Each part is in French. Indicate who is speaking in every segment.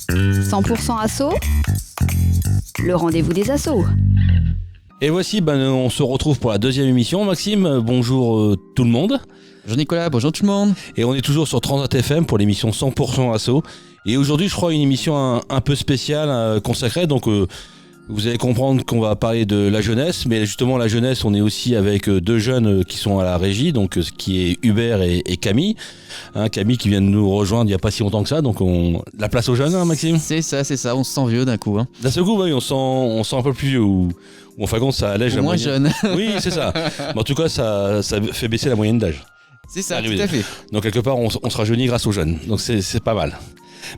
Speaker 1: 100% assaut, le rendez-vous des assos.
Speaker 2: Et voici, on se retrouve pour la deuxième émission. Maxime, bonjour tout le monde.
Speaker 3: Bonjour Nicolas, bonjour tout le monde.
Speaker 2: Et on est toujours sur Transat FM pour l'émission 100% assaut. Et aujourd'hui, je crois, une émission un peu spéciale, consacrée. Donc, vous allez comprendre qu'on va parler de la jeunesse. Mais justement, la jeunesse, on est aussi avec deux jeunes qui sont à la régie. Donc, ce qui est Hubert et Camille. Camille qui vient de nous rejoindre il n'y a pas si longtemps que ça. Donc, la place aux jeunes, Maxime.
Speaker 3: C'est ça. On se sent vieux d'un coup.
Speaker 2: D'un seul coup, oui, on sent un peu plus vieux. Ou enfin, compte, ça allège la
Speaker 3: moins
Speaker 2: moyenne.
Speaker 3: jeune.
Speaker 2: Oui, c'est ça. Mais en tout cas, ça fait baisser la moyenne d'âge.
Speaker 3: C'est ça, tout à fait.
Speaker 2: Donc quelque part, on se rajeunit grâce aux jeunes. Donc c'est pas mal.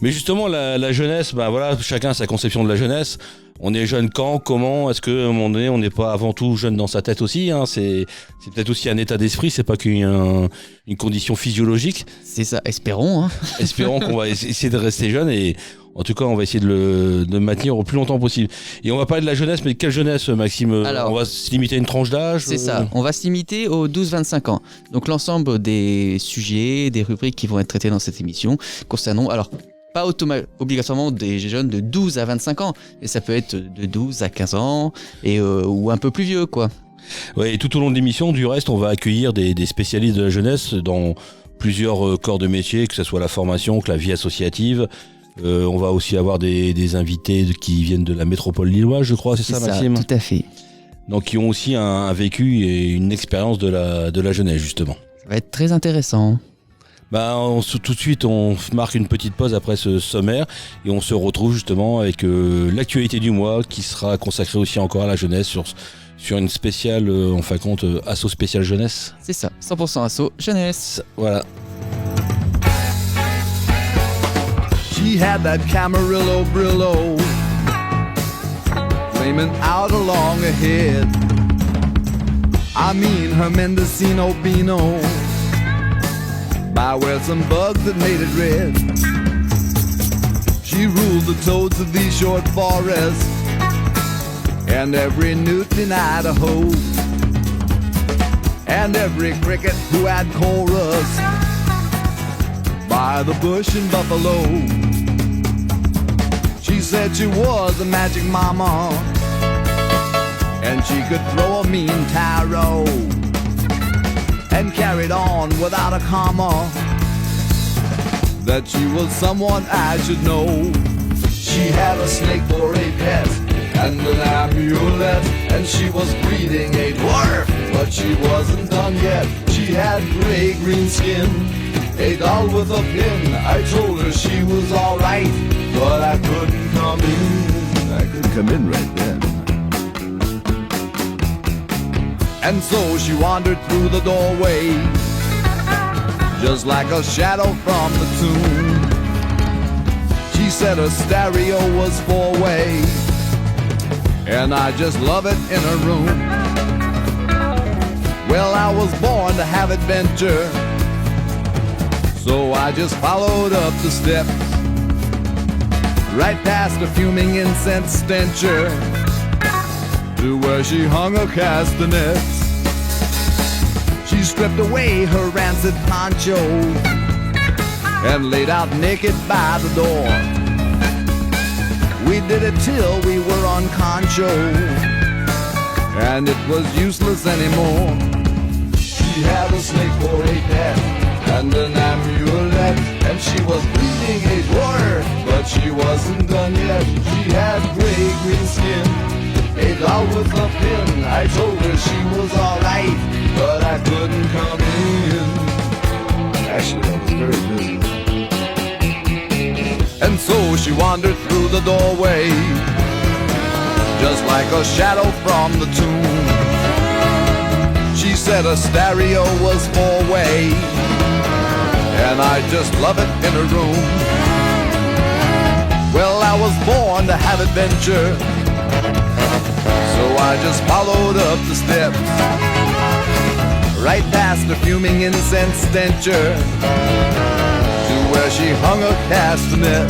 Speaker 2: Mais justement, la jeunesse, voilà, chacun a sa conception de la jeunesse. On est jeune quand, comment? Est-ce qu'à un moment donné, on n'est pas avant tout jeune dans sa tête aussi, C'est peut-être aussi un état d'esprit, c'est pas qu'une condition physiologique.
Speaker 3: C'est ça, espérons.
Speaker 2: Espérons qu'on va essayer de rester jeune et en tout cas, on va essayer de le maintenir au plus longtemps possible. Et on va parler de la jeunesse, mais quelle jeunesse, Maxime?
Speaker 3: Alors,
Speaker 2: on va se limiter à une tranche d'âge?
Speaker 3: C'est ça, on va se limiter aux 12-25 ans. Donc l'ensemble des sujets, des rubriques qui vont être traitées dans cette émission concerneront, alors pas obligatoirement des jeunes de 12 à 25 ans, mais ça peut être de 12 à 15 ans ou un peu plus vieux, quoi.
Speaker 2: Ouais, et tout au long de l'émission, du reste, on va accueillir des spécialistes de la jeunesse dans plusieurs corps de métier, que ce soit la formation, que la vie associative. On va aussi avoir des invités qui viennent de la métropole lilloise, je crois, c'est ça, Maxime?
Speaker 3: Tout à fait.
Speaker 2: Donc qui ont aussi un vécu et une expérience de la jeunesse, justement.
Speaker 3: Ça va être très intéressant.
Speaker 2: Tout de suite, on marque une petite pause après ce sommaire et on se retrouve justement avec l'actualité du mois qui sera consacrée aussi encore à la jeunesse sur une spéciale, asso spéciale jeunesse.
Speaker 3: C'est ça, 100% asso jeunesse.
Speaker 2: Voilà.
Speaker 4: She had that Camarillo Brillo flaming out along ahead. I mean her Mendocino Beano by where some bugs that made it red. She ruled the toads of these short forests and every newt in Idaho and every cricket who had chorus by the bush in Buffalo. She said she was a magic mama and she could throw a mean tarot and carried on without a comma that she was someone I should know. She had a snake for a pet and an amulet and she was breeding a dwarf, but she wasn't done yet. She had gray-green skin, a doll with a pin. I told her she was alright, but I couldn't come in. I couldn't come in right then. And so she wandered through the doorway, just like a shadow from the tomb. She said her stereo was four-way, and I just love it in her room. Well, I was born to have adventure, so I just followed up the steps, right past a fuming incense stencher, to where she hung her castanets. She stripped away her rancid poncho and laid out naked by the door. We did it till we were on concho, and it was useless anymore. She had a snake for a pet and an amulet, and she was breeding a dwarf, but she wasn't done yet. She had gray-green skin, a doll with a pin. I told her she was alright, but I couldn't come in. Actually, I was very busy. And so she wandered through the doorway, just like a shadow from the tomb. She said a stereo was four-way, and I just love it in her room. Well, I was born to have adventure, so I just followed up the steps, right past the fuming incense stencher, to where she hung her castanet.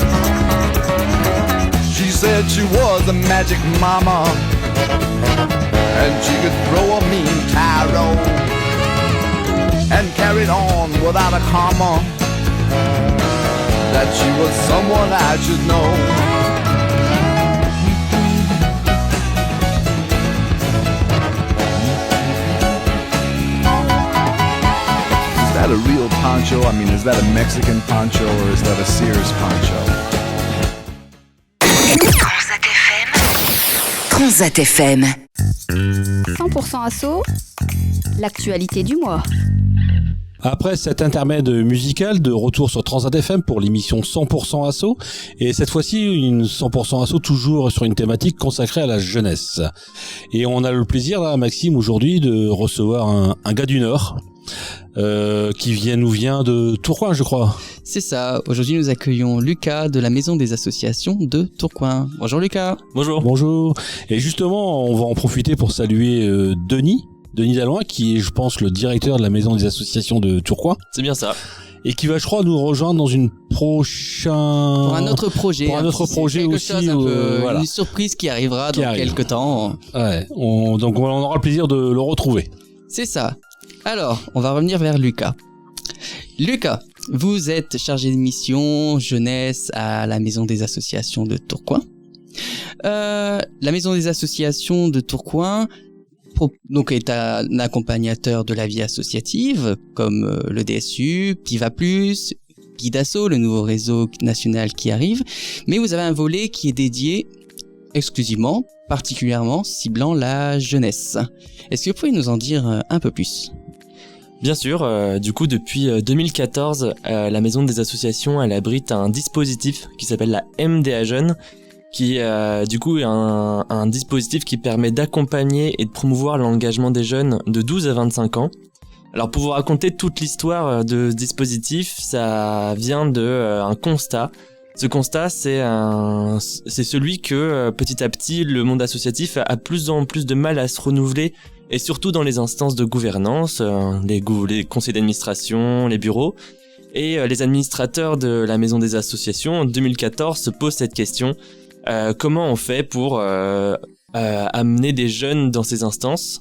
Speaker 4: She said she was a magic mama, and she could throw a mean tarot, and carried on without a comma, that she was someone I should know. Is that a real poncho? I mean, is that a Mexican poncho or is that a Sears poncho?
Speaker 1: Transat FM. 100% assaut, l'actualité du mois.
Speaker 2: Après cet intermède musical, de retour sur Transat FM pour l'émission 100% assaut, et cette fois-ci une 100% assaut toujours sur une thématique consacrée à la jeunesse. Et on a le plaisir là, Maxime, aujourd'hui de recevoir un gars du Nord qui nous vient de Tourcoing, je crois.
Speaker 3: C'est ça. Aujourd'hui, nous accueillons Lucas de la Maison des Associations de Tourcoing. Bonjour Lucas.
Speaker 5: Bonjour.
Speaker 2: Bonjour. Et justement, on va en profiter pour saluer Denis Dalloin, qui est, je pense, le directeur de la Maison des Associations de Tourcoing.
Speaker 5: C'est bien ça.
Speaker 2: Et qui va, je crois, nous rejoindre dans une prochaine...
Speaker 3: Pour un autre projet.
Speaker 2: Pour un autre projet
Speaker 3: quelque
Speaker 2: aussi.
Speaker 3: Chose un peu,
Speaker 2: voilà.
Speaker 3: Une surprise qui arrivera dans quelques temps.
Speaker 2: Ouais. Donc on aura le plaisir de le retrouver.
Speaker 3: C'est ça. Alors, on va revenir vers Lucas. Lucas, vous êtes chargé de mission jeunesse à la Maison des Associations de Tourcoing. La Maison des Associations de Tourcoing donc est un accompagnateur de la vie associative, comme le DSU, Piva Plus, Guidasso, le nouveau réseau national qui arrive. Mais vous avez un volet qui est dédié exclusivement, particulièrement ciblant la jeunesse. Est-ce que vous pouvez nous en dire un peu plus ?
Speaker 5: Bien sûr, du coup depuis 2014, la Maison des Associations elle abrite un dispositif qui s'appelle la MDA Jeunes, qui du coup est un dispositif qui permet d'accompagner et de promouvoir l'engagement des jeunes de 12 à 25 ans. Alors pour vous raconter toute l'histoire de ce dispositif, ça vient de un constat. Ce constat, c'est celui que petit à petit le monde associatif a plus en plus de mal à se renouveler, et surtout dans les instances de gouvernance, les conseils d'administration, les bureaux. Et les administrateurs de la Maison des Associations en 2014 se posent cette question. Comment on fait pour amener des jeunes dans ces instances ?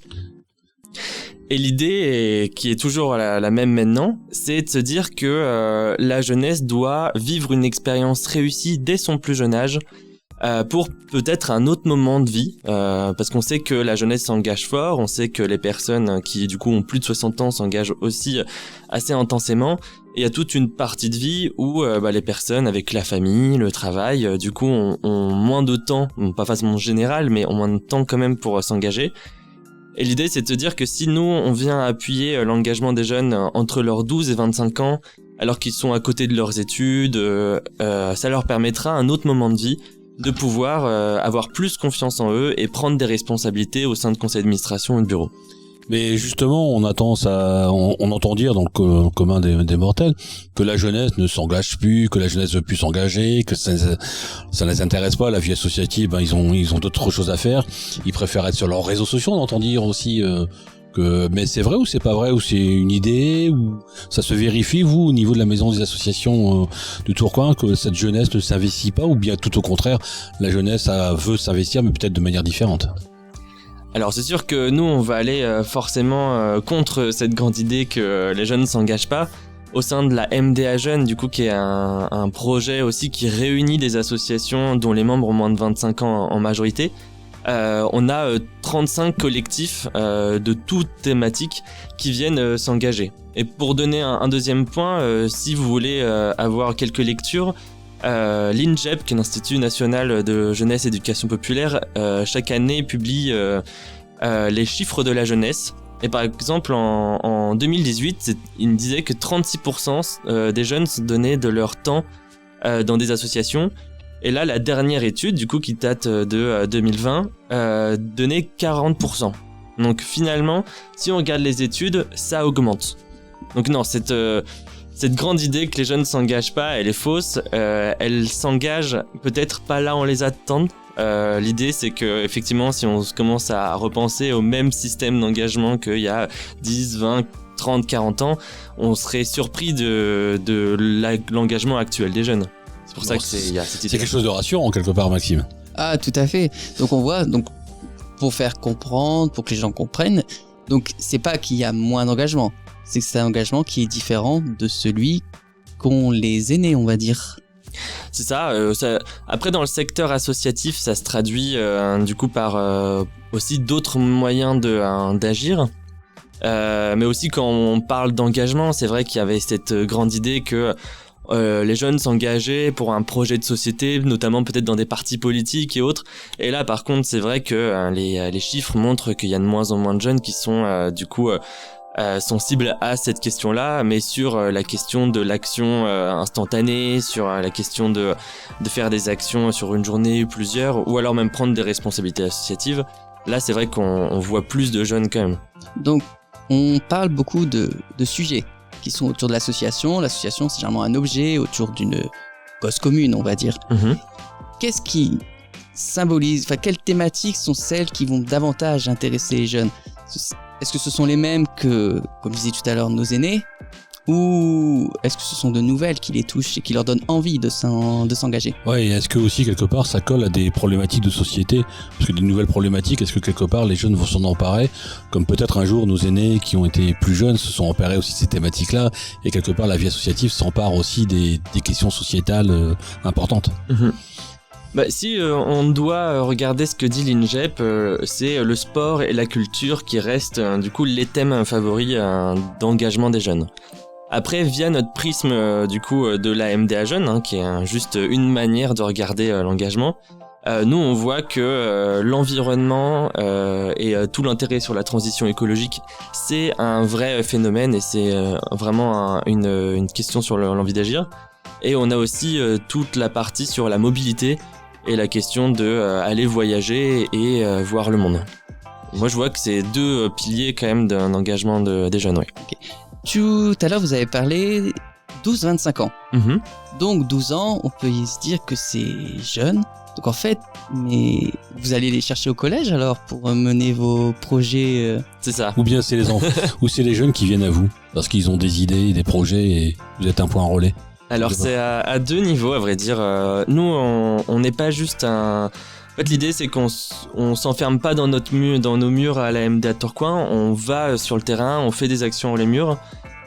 Speaker 5: Et l'idée, qui est toujours la même maintenant, c'est de se dire que la jeunesse doit vivre une expérience réussie dès son plus jeune âge pour peut-être un autre moment de vie, parce qu'on sait que la jeunesse s'engage fort, on sait que les personnes qui du coup ont plus de 60 ans s'engagent aussi assez intensément, et il y a toute une partie de vie où les personnes avec la famille, le travail, du coup ont moins de temps, pas forcément général, mais ont moins de temps quand même pour s'engager. Et l'idée, c'est de se dire que si nous, on vient appuyer l'engagement des jeunes entre leurs 12 et 25 ans, alors qu'ils sont à côté de leurs études, ça leur permettra un autre moment de vie de pouvoir avoir plus confiance en eux et prendre des responsabilités au sein de conseils d'administration et de bureaux.
Speaker 2: Mais justement, on entend dire dans le commun des mortels que la jeunesse ne s'engage plus, que la jeunesse veut plus s'engager, que ça ne les intéresse pas, la vie associative, ils ont d'autres choses à faire. Ils préfèrent être sur leurs réseaux sociaux, on entend dire aussi mais c'est vrai ou c'est pas vrai, ou c'est une idée, ou ça se vérifie, vous, au niveau de la Maison des Associations de Tourcoing, que cette jeunesse ne s'investit pas, ou bien tout au contraire, la jeunesse veut s'investir, mais peut-être de manière différente?
Speaker 5: Alors c'est sûr que nous on va aller forcément contre cette grande idée que les jeunes ne s'engagent pas. Au sein de la MDA Jeunes, du coup, qui est un projet aussi qui réunit des associations dont les membres ont moins de 25 ans en majorité, on a 35 collectifs de toutes thématiques qui viennent s'engager. Et pour donner un deuxième point, si vous voulez avoir quelques lectures, l'INJEP, qui est l'Institut National de Jeunesse et d'Éducation Populaire, chaque année publie les chiffres de la jeunesse. Et par exemple, en 2018, il disait que 36% des jeunes se donnaient de leur temps dans des associations. Et là, la dernière étude, du coup, qui date de 2020, donnait 40%. Donc finalement, si on regarde les études, ça augmente. Donc non, cette grande idée que les jeunes ne s'engagent pas, elle est fausse. Elles s'engagent peut-être pas là où on les attend. L'idée, c'est que effectivement, si on commence à repenser au même système d'engagement qu'il y a 10, 20, 30, 40 ans, on serait surpris de l'engagement actuel des jeunes. C'est pour ça qu'il y a cette idée. C'est
Speaker 2: quelque chose de rassurant quelque part, Maxime.
Speaker 3: Ah, tout à fait. Donc on voit, pour faire comprendre, pour que les gens comprennent, donc c'est pas qu'il y a moins d'engagement, c'est que c'est un engagement qui est différent de celui qu'ont les aînés, on va dire.
Speaker 5: C'est ça, Après, dans le secteur associatif, ça se traduit du coup par aussi d'autres moyens d'agir. Mais aussi quand on parle d'engagement, c'est vrai qu'il y avait cette grande idée que les jeunes s'engageaient pour un projet de société, notamment peut-être dans des partis politiques et autres. Et là, par contre, c'est vrai que les chiffres montrent qu'il y a de moins en moins de jeunes qui sont sensibles à cette question-là, mais sur la question de l'action instantanée, sur la question de faire des actions sur une journée ou plusieurs, ou alors même prendre des responsabilités associatives. Là, c'est vrai qu'on voit plus de jeunes quand même.
Speaker 3: Donc, on parle beaucoup de sujets qui sont autour de l'association. L'association, c'est généralement un objet autour d'une cause commune, on va dire. Qu'est-ce qui symbolise, quelles thématiques sont celles qui vont davantage intéresser les jeunes? Est-ce que ce sont les mêmes que, comme je disais tout à l'heure, nos aînés? Ou est-ce que ce sont de nouvelles qui les touchent et qui leur donnent envie de s'engager?
Speaker 2: Ouais, et est-ce que aussi quelque part ça colle à des problématiques de société? Parce que des nouvelles problématiques, est-ce que quelque part les jeunes vont s'en emparer? Comme peut-être un jour nos aînés qui ont été plus jeunes se sont emparés aussi de ces thématiques-là, et quelque part la vie associative s'empare aussi des questions sociétales importantes.
Speaker 5: Si on doit regarder ce que dit l'INJEP, c'est le sport et la culture qui restent du coup les thèmes favoris d'engagement des jeunes. Après, via notre prisme du coup de la MDA Jeunes, qui est juste une manière de regarder l'engagement, nous on voit que l'environnement et tout l'intérêt sur la transition écologique, c'est un vrai phénomène et c'est vraiment une question sur l'envie d'agir. Et on a aussi toute la partie sur la mobilité et la question de aller voyager et voir le monde. Moi je vois que c'est deux piliers quand même d'un engagement des jeunes. Ouais.
Speaker 3: Okay. Tout à l'heure vous avez parlé 12-25 ans. Donc 12 ans, on peut se dire que c'est jeune. Donc en fait, mais vous allez les chercher au collège alors pour mener vos projets
Speaker 5: C'est ça.
Speaker 2: Ou bien c'est les enfants, ou c'est les jeunes qui viennent à vous parce qu'ils ont des idées, des projets et vous êtes un point relais.
Speaker 5: Alors c'est à deux niveaux à vrai dire. Nous on n'est pas juste un... En fait l'idée c'est qu'on s'enferme pas dans nos murs à la MDA Tourcoing. On va sur le terrain, on fait des actions dans les murs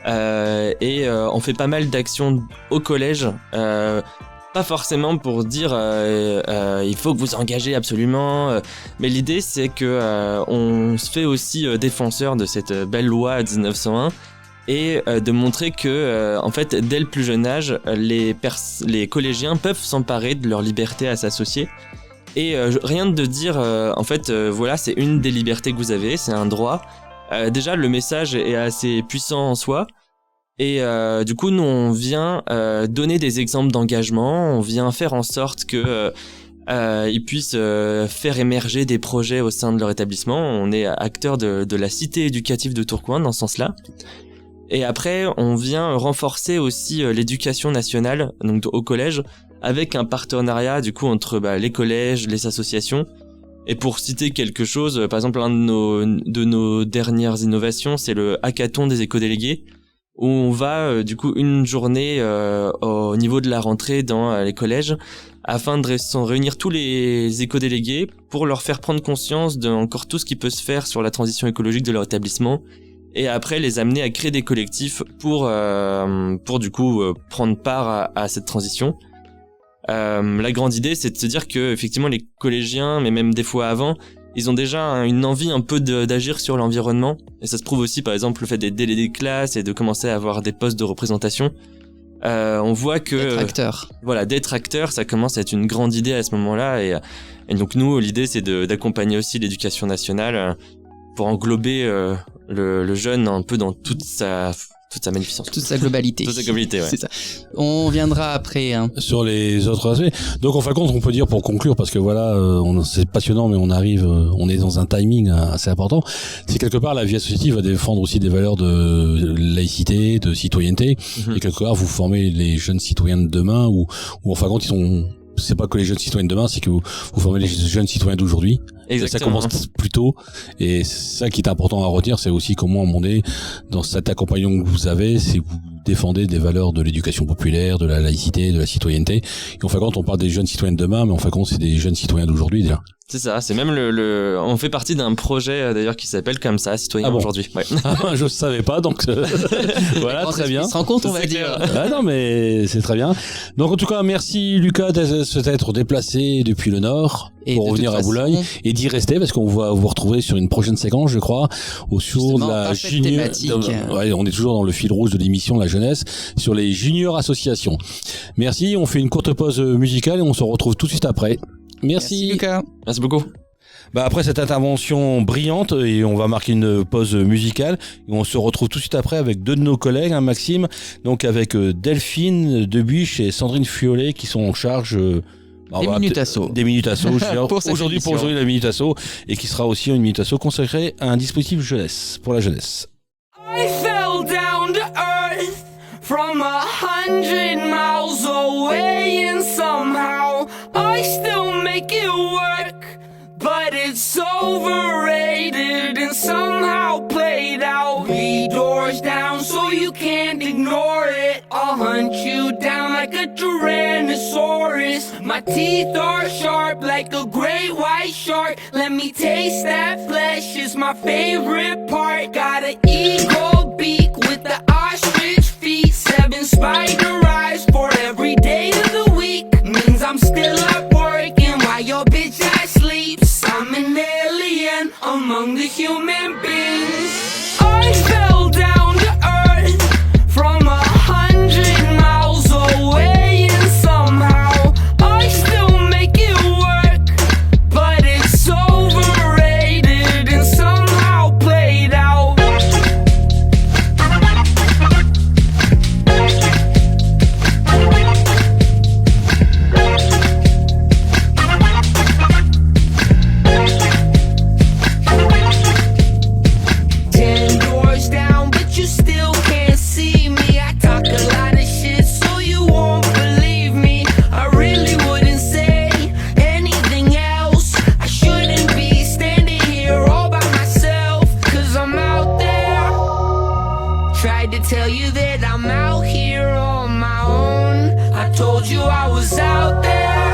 Speaker 5: et on fait pas mal d'actions au collège. Pas forcément pour dire il faut que vous engagez absolument, mais l'idée c'est que on se fait aussi défenseur de cette belle loi 1901 et de montrer que en fait dès le plus jeune âge les collégiens peuvent s'emparer de leur liberté à s'associer et rien de dire en fait voilà c'est une des libertés que vous avez, c'est un droit. Déjà le message est assez puissant en soi. Et du coup, nous, on vient donner des exemples d'engagement, on vient faire en sorte que ils puissent faire émerger des projets au sein de leur établissement. On est acteur de la cité éducative de Tourcoing dans ce sens-là. Et après, on vient renforcer aussi l'éducation nationale, donc au collège, avec un partenariat du coup entre les collèges, les associations. Et pour citer quelque chose, par exemple, un de nos dernières innovations, c'est le hackathon des éco-délégués, où on va du coup une journée au niveau de la rentrée dans les collèges afin de réunir tous les éco-délégués pour leur faire prendre conscience de encore tout ce qui peut se faire sur la transition écologique de leur établissement et après les amener à créer des collectifs pour du coup prendre part à cette transition. La grande idée c'est de se dire que effectivement les collégiens mais même des fois avant ils ont déjà une envie un peu d'agir sur l'environnement. Et ça se prouve aussi, par exemple, le fait d'être délégué de classe et de commencer à avoir des postes de représentation. On voit que...
Speaker 3: D'être acteur.
Speaker 5: Voilà, d'être acteur, ça commence à être une grande idée à ce moment-là. Et donc nous, l'idée, c'est d'accompagner aussi l'éducation nationale pour englober le jeune un peu dans toute sa magnificence.
Speaker 3: Toute sa globalité.
Speaker 5: Toute sa globalité, ouais.
Speaker 3: C'est ça. On viendra après.
Speaker 2: Sur les autres aspects. Donc en fin de compte, on peut dire pour conclure, parce que voilà, c'est passionnant, mais on est dans un timing assez important. C'est quelque part la vie associative va défendre aussi des valeurs de laïcité, de citoyenneté, et quelque part vous formez les jeunes citoyens de demain, ou en fin de compte c'est pas que les jeunes citoyens de demain, c'est que vous formez les jeunes citoyens d'aujourd'hui.
Speaker 5: Exactement.
Speaker 2: Ça commence plus tôt. Et ça qui est important à retenir, c'est aussi comment, à un moment donné, dans cet accompagnement que vous avez, c'est que vous défendez des valeurs de l'éducation populaire, de la laïcité, de la citoyenneté. Et en fin de compte, on parle des jeunes citoyens de demain, mais en fin de compte, c'est des jeunes citoyens d'aujourd'hui, déjà.
Speaker 5: C'est ça, c'est même on fait partie d'un projet d'ailleurs qui s'appelle comme ça, Citoyen
Speaker 2: Ah bon
Speaker 5: aujourd'hui. Ouais.
Speaker 2: Je ne savais pas, donc voilà, très bien.
Speaker 3: On se rend compte, on va
Speaker 5: C'est
Speaker 3: dire.
Speaker 5: clair.
Speaker 2: Ah non, mais c'est très bien. Donc en tout cas, merci Lucas de s'être déplacé depuis le Nord
Speaker 3: Et
Speaker 2: pour
Speaker 3: de
Speaker 2: revenir
Speaker 3: toute
Speaker 2: à Boulogne
Speaker 3: façon-
Speaker 2: et d'y rester parce qu'on va vous retrouver sur une prochaine séquence, je crois, au sur
Speaker 3: Justement,
Speaker 2: de la
Speaker 3: dans cette thématique.
Speaker 2: Ouais, on est toujours dans le fil rouge de l'émission La Jeunesse sur les juniors associations. Merci, on fait une courte pause musicale et on se retrouve tout de suite après.
Speaker 3: Merci Lucas.
Speaker 5: Merci beaucoup.
Speaker 2: Bah après cette intervention brillante, et on va marquer une pause musicale, et on se retrouve tout de suite après avec deux de nos collègues, hein, Maxime, donc avec Delphine Debuche et Sandrine Fiolet qui sont en charge
Speaker 3: Des minutes assaut.
Speaker 2: Des minutes assaut.
Speaker 3: Pour cette
Speaker 2: Aujourd'hui
Speaker 3: émission.
Speaker 2: la minute assaut, et qui sera aussi une minute assaut consacrée à un dispositif jeunesse pour la jeunesse.
Speaker 6: I fell down to earth from 100 miles away, and somehow I still make it work. But it's overrated and somehow played out. 3 doors down so you can't ignore it. I'll hunt you down like a Tyrannosaurus. My teeth are sharp like a great white shark. Let me taste that flesh, it's my favorite part. Got an eagle beak with the ostrich feet. 7 spider eyes for every day of the week. Means I'm still at work and while your bitch ass sleeps, I'm an alien among the human beings. I fell down to earth from 100 miles away, and somehow I still make it work. But it's overrated and somehow played out. Tell you that I'm out here on my own. I told you I was out there.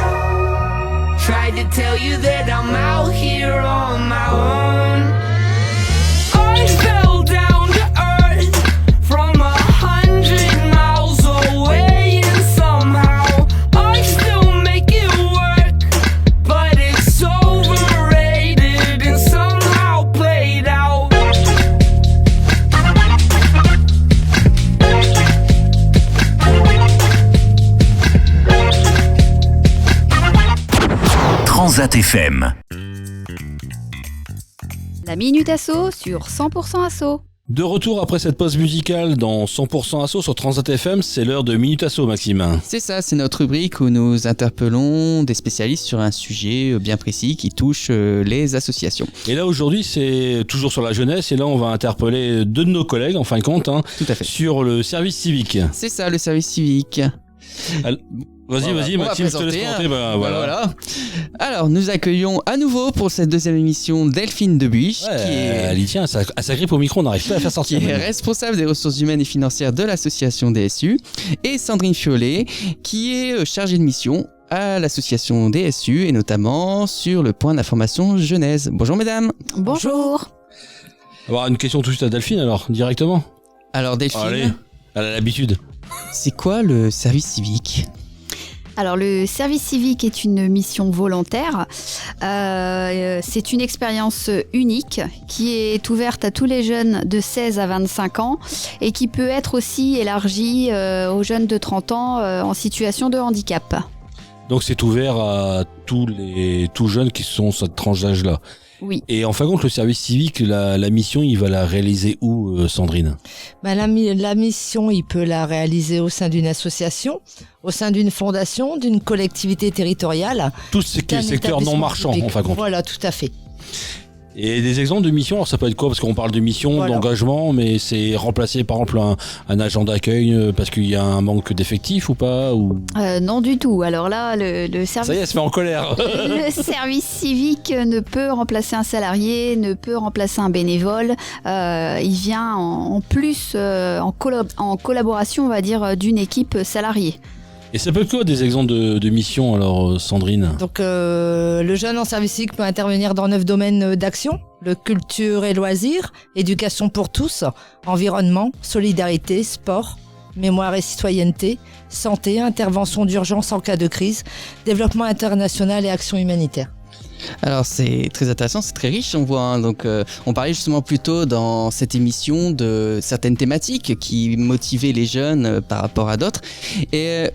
Speaker 6: Tried to tell you that I'm out here on my own. I fell down to earth from 100 miles away, and somehow I still make it work. But it's overrated and somehow played out.
Speaker 7: Transat FM.
Speaker 1: La Minute Asso sur 100% Asso.
Speaker 2: De retour après cette pause musicale dans 100% Asso sur Transat FM, c'est l'heure de Minute Asso, Maxime.
Speaker 3: C'est ça, c'est notre rubrique où nous interpellons des spécialistes sur un sujet bien précis qui touche les associations.
Speaker 2: Et là aujourd'hui c'est toujours sur la jeunesse, et là on va interpeller deux de nos collègues en fin de compte, hein,
Speaker 3: Tout à fait.
Speaker 2: sur le service civique.
Speaker 3: C'est ça, le service civique.
Speaker 2: Vas-y,
Speaker 3: On va
Speaker 2: Maxime, je te laisse
Speaker 3: présenter,
Speaker 2: présenter. Bah, voilà.
Speaker 3: Alors, nous accueillons à nouveau pour cette deuxième émission Delphine Debuche,
Speaker 2: Ouais,
Speaker 3: qui est
Speaker 2: elle y tient, à sa grippe au micro, on n'arrive pas à la faire
Speaker 3: qui
Speaker 2: sortir.
Speaker 3: est responsable des ressources humaines et financières de l'association DSU, et Sandrine Fiolet, qui est chargée de mission à l'association DSU, et notamment sur le point d'information jeunesse. Bonjour mesdames.
Speaker 1: Bonjour.
Speaker 2: Alors, une question tout de suite à Delphine alors, directement.
Speaker 3: Alors Delphine,
Speaker 2: Allez, elle a l'habitude.
Speaker 3: c'est quoi le service civique ?
Speaker 1: Alors le service civique est une mission volontaire. C'est une expérience unique qui est ouverte à tous les jeunes de 16 à 25 ans et qui peut être aussi élargie aux jeunes de 30 ans en situation de handicap.
Speaker 2: Donc c'est ouvert à tous jeunes qui sont cette tranche d'âge-là.
Speaker 1: Oui.
Speaker 2: Et en fin de compte, le service civique, la mission, il va la réaliser où, Sandrine ?
Speaker 8: La mission, il peut la réaliser au sein d'une association, au sein d'une fondation, d'une collectivité territoriale.
Speaker 2: Tous ces
Speaker 8: d'un
Speaker 2: secteurs non
Speaker 8: établissement
Speaker 2: marchands,
Speaker 8: public.
Speaker 2: en fin de compte.
Speaker 8: Voilà, tout à fait.
Speaker 2: Et des exemples de missions, alors ça peut être quoi ? Parce qu'on parle de missions,
Speaker 8: Voilà.
Speaker 2: d'engagement, mais c'est remplacer par exemple un agent d'accueil parce qu'il y a un manque d'effectifs ou pas ou...
Speaker 1: Non du tout. Alors là, le
Speaker 2: Ça y est,
Speaker 1: service...
Speaker 2: elle se met en colère.
Speaker 1: Le service civique ne peut remplacer un salarié, ne peut remplacer un bénévole. Il vient en plus en collaboration, on va dire, d'une équipe salariée.
Speaker 2: Et ça peut être quoi des exemples de missions alors, Sandrine?
Speaker 8: Donc, le jeune en service civique peut intervenir dans 9 domaines d'action: le culture et loisirs, éducation pour tous, environnement, solidarité, sport, mémoire et citoyenneté, santé, intervention d'urgence en cas de crise, développement international et action humanitaire.
Speaker 3: Alors c'est très intéressant, c'est très riche on voit. Hein. Donc on parlait justement plus tôt dans cette émission de certaines thématiques qui motivaient les jeunes par rapport à d'autres. Et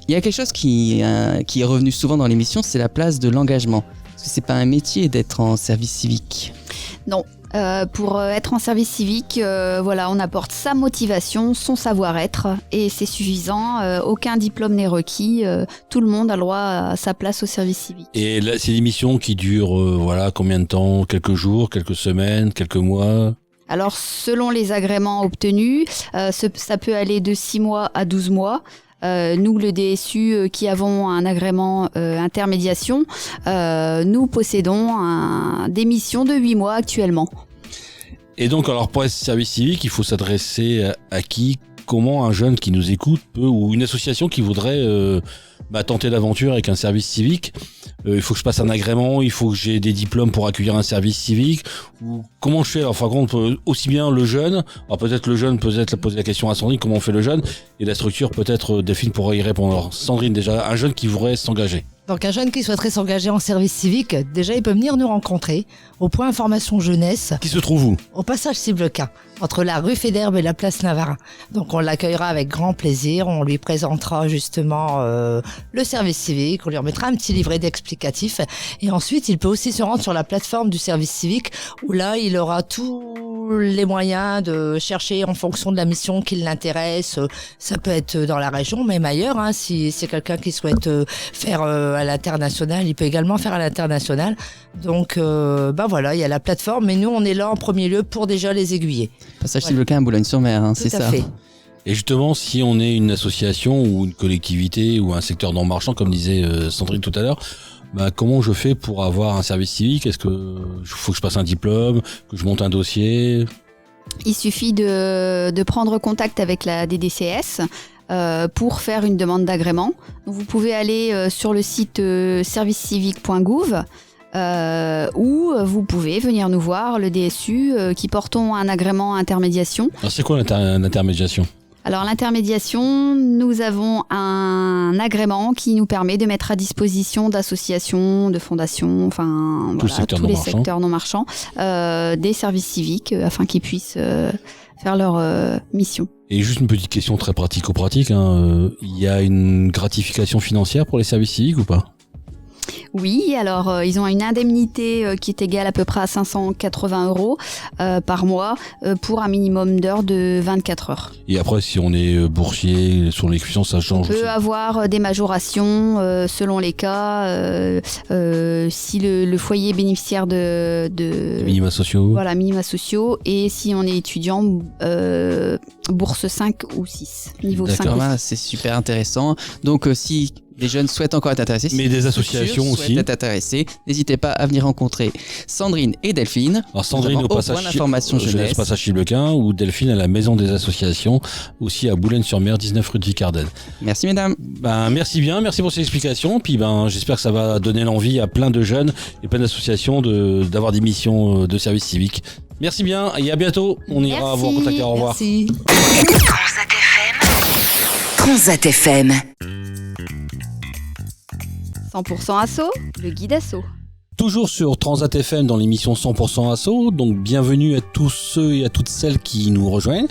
Speaker 3: il y a quelque chose qui est revenu souvent dans l'émission, c'est la place de l'engagement. Parce que c'est pas un métier d'être en service civique.
Speaker 1: Non. Pour être en service civique, voilà, on apporte sa motivation, son savoir-être et c'est suffisant. Aucun diplôme n'est requis. Tout le monde a le droit à sa place au service civique.
Speaker 2: Et là, c'est des missions qui durent voilà, combien de temps? Quelques jours, quelques semaines, quelques mois?
Speaker 1: Alors, selon les agréments obtenus, ça peut aller de 6 mois à 12 mois. Nous, le DSU, qui avons un agrément intermédiation, nous possédons des missions de 8 mois actuellement.
Speaker 2: Et donc, alors pour être service civique, il faut s'adresser à qui? Comment un jeune qui nous écoute peut, ou une association qui voudrait tenter l'aventure avec un service civique? Il faut que je passe un agrément, il faut que j'ai des diplômes pour accueillir un service civique, ou comment je fais? Alors, par contre, aussi bien le jeune, alors peut-être le jeune, peut-être poser la question à Sandrine, comment on fait le jeune, et la structure peut-être Delphine pourrait y répondre. Alors, Sandrine, déjà, un jeune qui voudrait s'engager.
Speaker 8: Donc un jeune qui souhaiterait s'engager en service civique, déjà il peut venir nous rencontrer au point information jeunesse,
Speaker 2: Qui se trouve où?
Speaker 8: au passage Ciblequin, entre la rue Fédherbe et la place Navarin. Donc on l'accueillera avec grand plaisir, on lui présentera justement le service civique, on lui remettra un petit livret d'explicatif et ensuite il peut aussi se rendre sur la plateforme du service civique où là il aura tous les moyens de chercher en fonction de la mission qui l'intéresse. Ça peut être dans la région, même ailleurs, hein, si c'est quelqu'un qui souhaite faire à l'international, il peut également faire à l'international. Donc voilà, il y a la plateforme, mais nous on est là en premier lieu pour déjà les aiguiller.
Speaker 3: Passage Ciblequin à Boulogne-sur-Mer, hein, c'est
Speaker 8: Tout à
Speaker 3: ça.
Speaker 8: fait.
Speaker 2: Et justement, si on est une association ou une collectivité ou un secteur non marchand, comme disait Sandrine tout à l'heure, comment je fais pour avoir un service civique? Est-ce que faut que je passe un diplôme, que je monte un dossier?
Speaker 1: Il suffit de prendre contact avec la DDCS pour faire une demande d'agrément. Vous pouvez aller sur le site servicecivique.gouv ou vous pouvez venir nous voir, le DSU, qui portons un agrément intermédiation.
Speaker 2: Alors c'est quoi l'intermédiation?
Speaker 1: Alors l'intermédiation, nous avons un agrément qui nous permet de mettre à disposition d'associations, de fondations, enfin
Speaker 2: Tous les
Speaker 1: secteurs non marchands, des services civiques afin qu'ils puissent faire leur mission.
Speaker 2: Et juste une petite question très pratico-pratique, hein, il y a une gratification financière pour les services civiques ou pas?
Speaker 1: Oui, alors ils ont une indemnité qui est égale à peu près à 580 € par mois pour un minimum d'heures de 24 heures.
Speaker 2: Et après, si on est boursier, sur les cuissons, ça change
Speaker 1: On peut
Speaker 2: aussi.
Speaker 1: avoir des majorations selon les cas, si le foyer est bénéficiaire de
Speaker 2: Minima sociaux.
Speaker 1: voilà, minima sociaux, et si on est étudiant, bourse 5 ou 6, niveau 5
Speaker 2: D'accord.
Speaker 1: ou 6.
Speaker 3: Ah, c'est super intéressant. Donc si les jeunes souhaitent encore être intéressés,
Speaker 2: Mais
Speaker 3: si
Speaker 2: des
Speaker 3: les
Speaker 2: associations
Speaker 3: structures
Speaker 2: aussi.
Speaker 3: souhaitent être intéressés, n'hésitez pas à venir rencontrer Sandrine et Delphine.
Speaker 2: Alors Sandrine
Speaker 3: Notamment
Speaker 2: au passage
Speaker 3: point d'information jeunesse.
Speaker 2: passage Chiblequin, ou Delphine à la maison des associations, aussi à Boulogne-sur-Mer, 19 rue de Vicardel.
Speaker 3: Merci mesdames.
Speaker 2: Merci bien, merci pour ces explications. Puis j'espère que ça va donner l'envie à plein de jeunes et plein d'associations d'avoir des missions de service civique. Merci bien et à bientôt. On ira vous recontacter. Au revoir.
Speaker 8: Merci.
Speaker 7: Transat FM.
Speaker 1: 100% asso, le guide asso.
Speaker 2: Toujours sur Transat FM dans l'émission 100% Asso, donc bienvenue à tous ceux et à toutes celles qui nous rejoignent.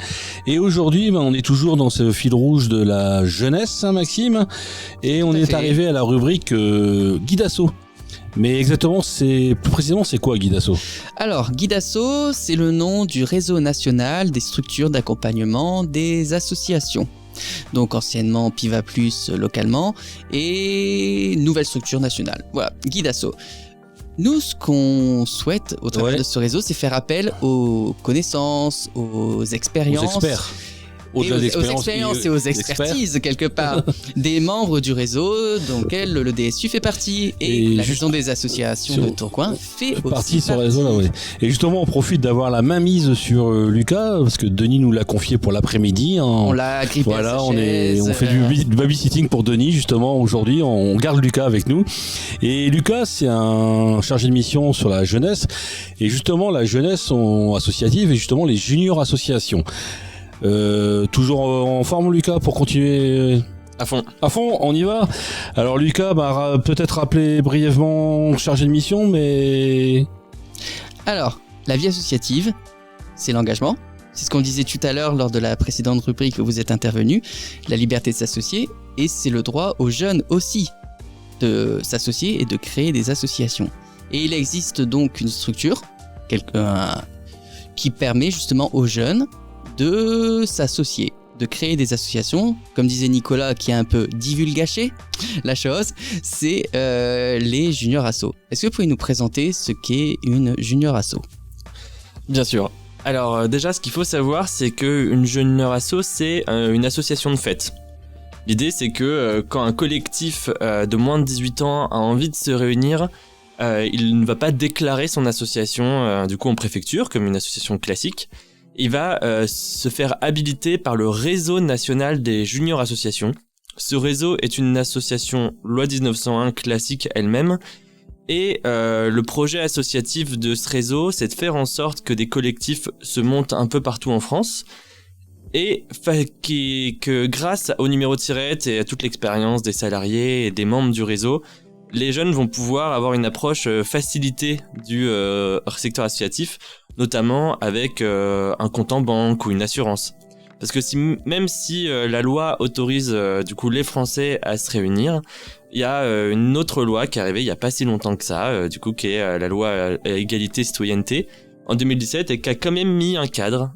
Speaker 2: Et aujourd'hui, on est toujours dans ce fil rouge de la jeunesse, hein, Maxime, et on
Speaker 3: Tout à
Speaker 2: est
Speaker 3: fait.
Speaker 2: arrivé à la rubrique guide asso. Mais exactement, plus précisément, c'est quoi guide asso?
Speaker 3: Alors, Guidasso, c'est le nom du réseau national des structures d'accompagnement des associations. Donc anciennement Piva Plus localement et nouvelle structure nationale. Voilà, Guidasso. Nous, ce qu'on souhaite au travers
Speaker 2: Ouais.
Speaker 3: de ce réseau, c'est faire appel aux connaissances, aux expériences,
Speaker 2: Aux experts. Au-delà
Speaker 3: aux
Speaker 2: d'expérience
Speaker 3: expériences et aux expertises, quelque part, des membres du réseau dont le DSU fait partie et la Maison des associations de Tourcoing fait aussi
Speaker 2: partie sur le réseau là, ouais. Et justement, on profite d'avoir la main mise sur Lucas parce que Denis nous l'a confié pour l'après-midi.
Speaker 3: On l'a grippé à sa
Speaker 2: on
Speaker 3: chaise.
Speaker 2: fait du babysitting pour Denis justement aujourd'hui. On garde Lucas avec nous. Et Lucas, c'est un chargé de mission sur la jeunesse et justement la jeunesse associative et justement les juniors associations. Toujours en forme Lucas pour continuer
Speaker 5: À fond,
Speaker 2: on y va. Alors Lucas, peut-être rappeler brièvement chargé de mission, mais...
Speaker 3: Alors, la vie associative, c'est l'engagement. C'est ce qu'on disait tout à l'heure lors de la précédente rubrique où vous êtes intervenu. La liberté de s'associer et c'est le droit aux jeunes aussi de s'associer et de créer des associations. Et il existe donc une structure qui permet justement aux jeunes de s'associer, de créer des associations. Comme disait Nicolas, qui a un peu divulgaché la chose, c'est les juniors asso. Est-ce que vous pouvez nous présenter ce qu'est une junior asso ?
Speaker 5: bien sûr. Alors déjà, ce qu'il faut savoir, c'est qu'une junior asso, c'est une association de fête. L'idée, c'est que quand un collectif de moins de 18 ans a envie de se réunir, il ne va pas déclarer son association du coup en préfecture, comme une association classique. Il va se faire habiliter par le réseau national des juniors associations. Ce réseau est une association loi 1901 classique elle-même. Et le projet associatif de ce réseau, c'est de faire en sorte que des collectifs se montent un peu partout en France. Et que grâce au numéro de tirette et à toute l'expérience des salariés et des membres du réseau, les jeunes vont pouvoir avoir une approche facilitée du secteur associatif, notamment avec un compte en banque ou une assurance. Parce que même si la loi autorise du coup les Français à se réunir, il y a une autre loi qui est arrivée il y a pas si longtemps que ça, du coup qui est la loi égalité citoyenneté en 2017 et qui a quand même mis un cadre.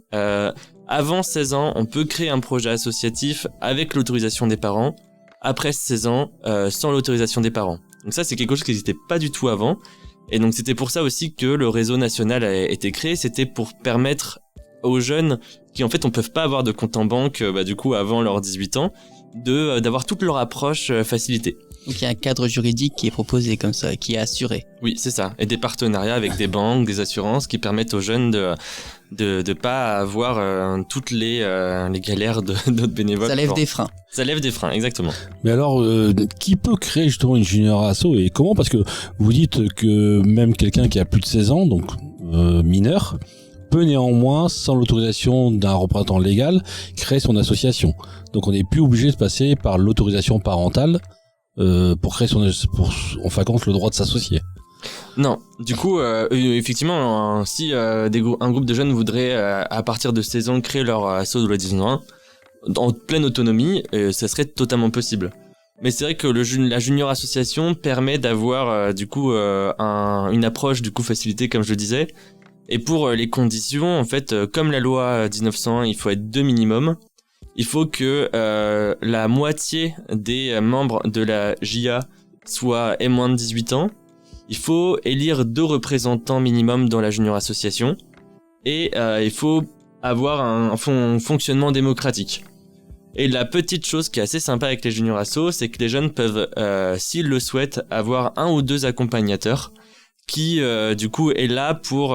Speaker 5: Avant 16 ans, on peut créer un projet associatif avec l'autorisation des parents. Après 16 ans, sans l'autorisation des parents. Donc ça, c'est quelque chose qui n'existait pas du tout avant. Et donc c'était pour ça aussi que le réseau national a été créé. C'était pour permettre aux jeunes qui en fait ne peuvent pas avoir de compte en banque du coup avant leurs 18 ans d'avoir toute leur approche facilitée.
Speaker 3: Donc il y a un cadre juridique qui est proposé comme ça, qui est assuré.
Speaker 5: Oui, c'est ça. Et des partenariats avec des banques, des assurances qui permettent aux jeunes de pas avoir toutes les galères d'autres bénévoles.
Speaker 3: Ça lève des freins.
Speaker 5: Ça lève des freins, exactement.
Speaker 2: Mais alors, qui peut créer justement une junior asso et comment ? Parce que vous dites que même quelqu'un qui a plus de 16 ans, donc mineur, peut néanmoins, sans l'autorisation d'un représentant légal, créer son association. Donc on n'est plus obligé de passer par l'autorisation parentale pour créer en fin de compte le droit de s'associer.
Speaker 5: Non, du coup, effectivement, si un groupe de jeunes voudrait, à partir de 16 ans, créer leur asso de loi 1901, en pleine autonomie, ça serait totalement possible. Mais c'est vrai que la junior association permet d'avoir, une approche, du coup, facilitée, comme je le disais. Et pour les conditions, en fait, comme la loi 1901, il faut être 2 minimum. Il faut que la moitié des membres de la JA aient moins de 18 ans. Il faut élire 2 représentants minimum dans la junior association. Et il faut avoir un fonctionnement démocratique. Et la petite chose qui est assez sympa avec les junior assos, c'est que les jeunes peuvent, s'ils le souhaitent, avoir 1 ou 2 accompagnateurs qui du coup est là pour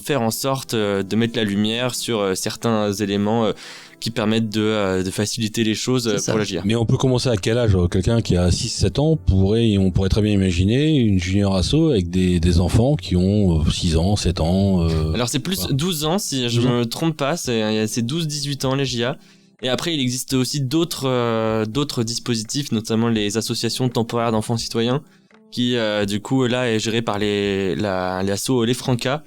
Speaker 5: faire en sorte de mettre la lumière sur certains éléments qui permettent de faciliter les choses pour l'agir.
Speaker 2: Mais on peut commencer à quel âge ? Quelqu'un qui a 6-7 ans on pourrait très bien imaginer une junior asso avec des enfants qui ont 6 ans, 7 ans.
Speaker 5: Alors c'est plus 12 ans si je me trompe pas, c'est 12-18 ans les JA. Et après il existe aussi d'autres dispositifs, notamment les associations temporaires d'enfants citoyens, qui du coup là est géré par l'asso Les Francas,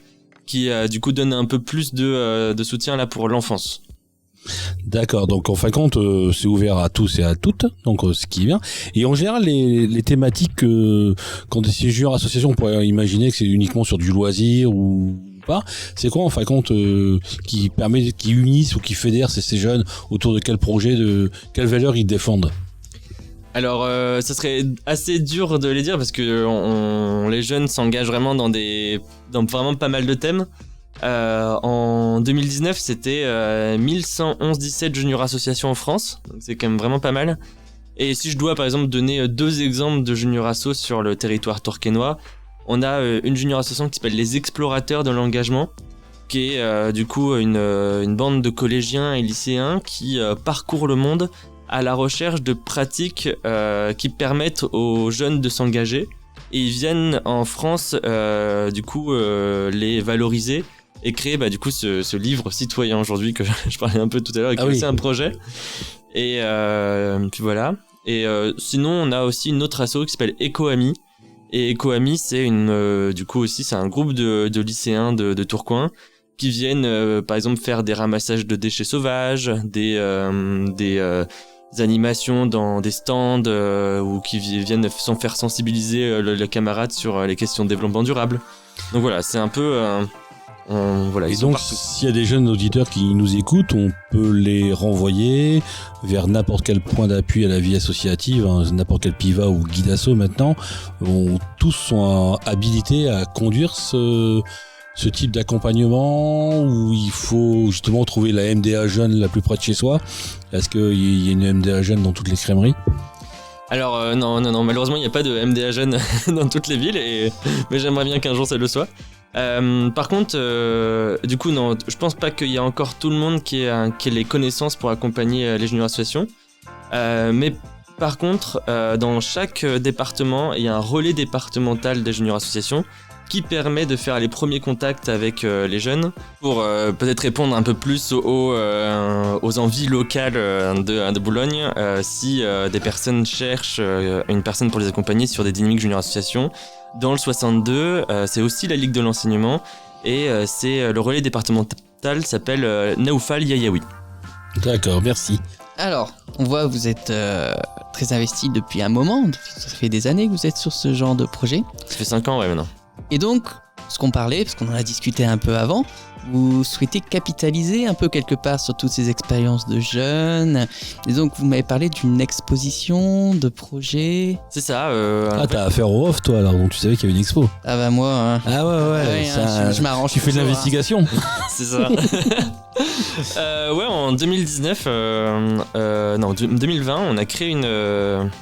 Speaker 5: qui du coup donne un peu plus de soutien là pour l'enfance.
Speaker 2: D'accord, donc en fin de compte c'est ouvert à tous et à toutes, donc ce qui est bien. Et en général les thématiques quand ces juniors associations, on pourrait imaginer que c'est uniquement sur du loisir ou pas. C'est quoi en fin de compte qui unissent ou qui fédèrent ces jeunes autour de quel projet, de quelles valeurs ils défendent ?
Speaker 5: Alors, ça serait assez dur de les dire parce que les jeunes s'engagent vraiment dans vraiment pas mal de thèmes. En 2019, c'était 1117 junior associations en France, donc c'est quand même vraiment pas mal. Et si je dois par exemple donner 2 exemples de junior assos sur le territoire tourquenois, on a une junior association qui s'appelle les Explorateurs de l'engagement, qui est du coup une bande de collégiens et lycéens qui parcourent le monde à la recherche de pratiques qui permettent aux jeunes de s'engager. Et ils viennent en France du coup les valoriser et créer du coup ce livre citoyen aujourd'hui que je parlais un peu tout à l'heure et qui est aussi un projet. Et puis voilà. Et sinon on a aussi une autre asso qui s'appelle Ecoami. Et Ecoami c'est du coup aussi c'est un groupe de lycéens de Tourcoing qui viennent par exemple faire des ramassages de déchets sauvages, des animations dans des stands ou qui viennent faire sensibiliser les camarades sur les questions de développement durable. Donc voilà, c'est un peu voilà,
Speaker 2: et
Speaker 5: ils sont
Speaker 2: donc
Speaker 5: partout.
Speaker 2: s'il y a des jeunes auditeurs qui nous écoutent, on peut les renvoyer vers n'importe quel point d'appui à la vie associative, n'importe quel PIVA ou guide asso maintenant, tous sont habilités à conduire ce type d'accompagnement où il faut justement trouver la MDA jeune la plus près de chez soi. Est-ce qu'il y a une MDA jeune dans toutes les crèmeries ?
Speaker 5: Alors non, malheureusement il n'y a pas de MDA jeune dans toutes les villes, mais j'aimerais bien qu'un jour ça le soit. Par contre, du coup non, je pense pas qu'il y a encore tout le monde qui ait les connaissances pour accompagner les junior associations. Mais par contre, dans chaque département, il y a un relais départemental des junior associations qui permet de faire les premiers contacts avec les jeunes pour peut-être répondre un peu plus aux envies locales de Boulogne. Si des personnes cherchent une personne pour les accompagner sur des dynamiques junior associations, dans le 62, c'est aussi la Ligue de l'enseignement et c'est le relais départemental s'appelle Naoufal Yayaoui.
Speaker 2: D'accord, merci.
Speaker 3: Alors, on voit que vous êtes très investi depuis un moment, ça fait des années que vous êtes sur ce genre de projet.
Speaker 5: Ça fait 5 ans, ouais, maintenant.
Speaker 3: Et donc, ce qu'on parlait, parce qu'on en a discuté un peu avant, vous souhaitez capitaliser un peu quelque part sur toutes ces expériences de jeunes. Et donc, vous m'avez parlé d'une exposition, de projet.
Speaker 5: C'est ça.
Speaker 2: T'as affaire au off, toi, alors, donc tu savais qu'il y avait une expo.
Speaker 3: Ah bah moi, hein.
Speaker 2: Ah ouais, ça,
Speaker 3: je m'arrange.
Speaker 2: tu fais de
Speaker 3: toujours,
Speaker 2: l'investigation.
Speaker 5: C'est ça. Ouais, en 2019, non, 2020, on a créé une.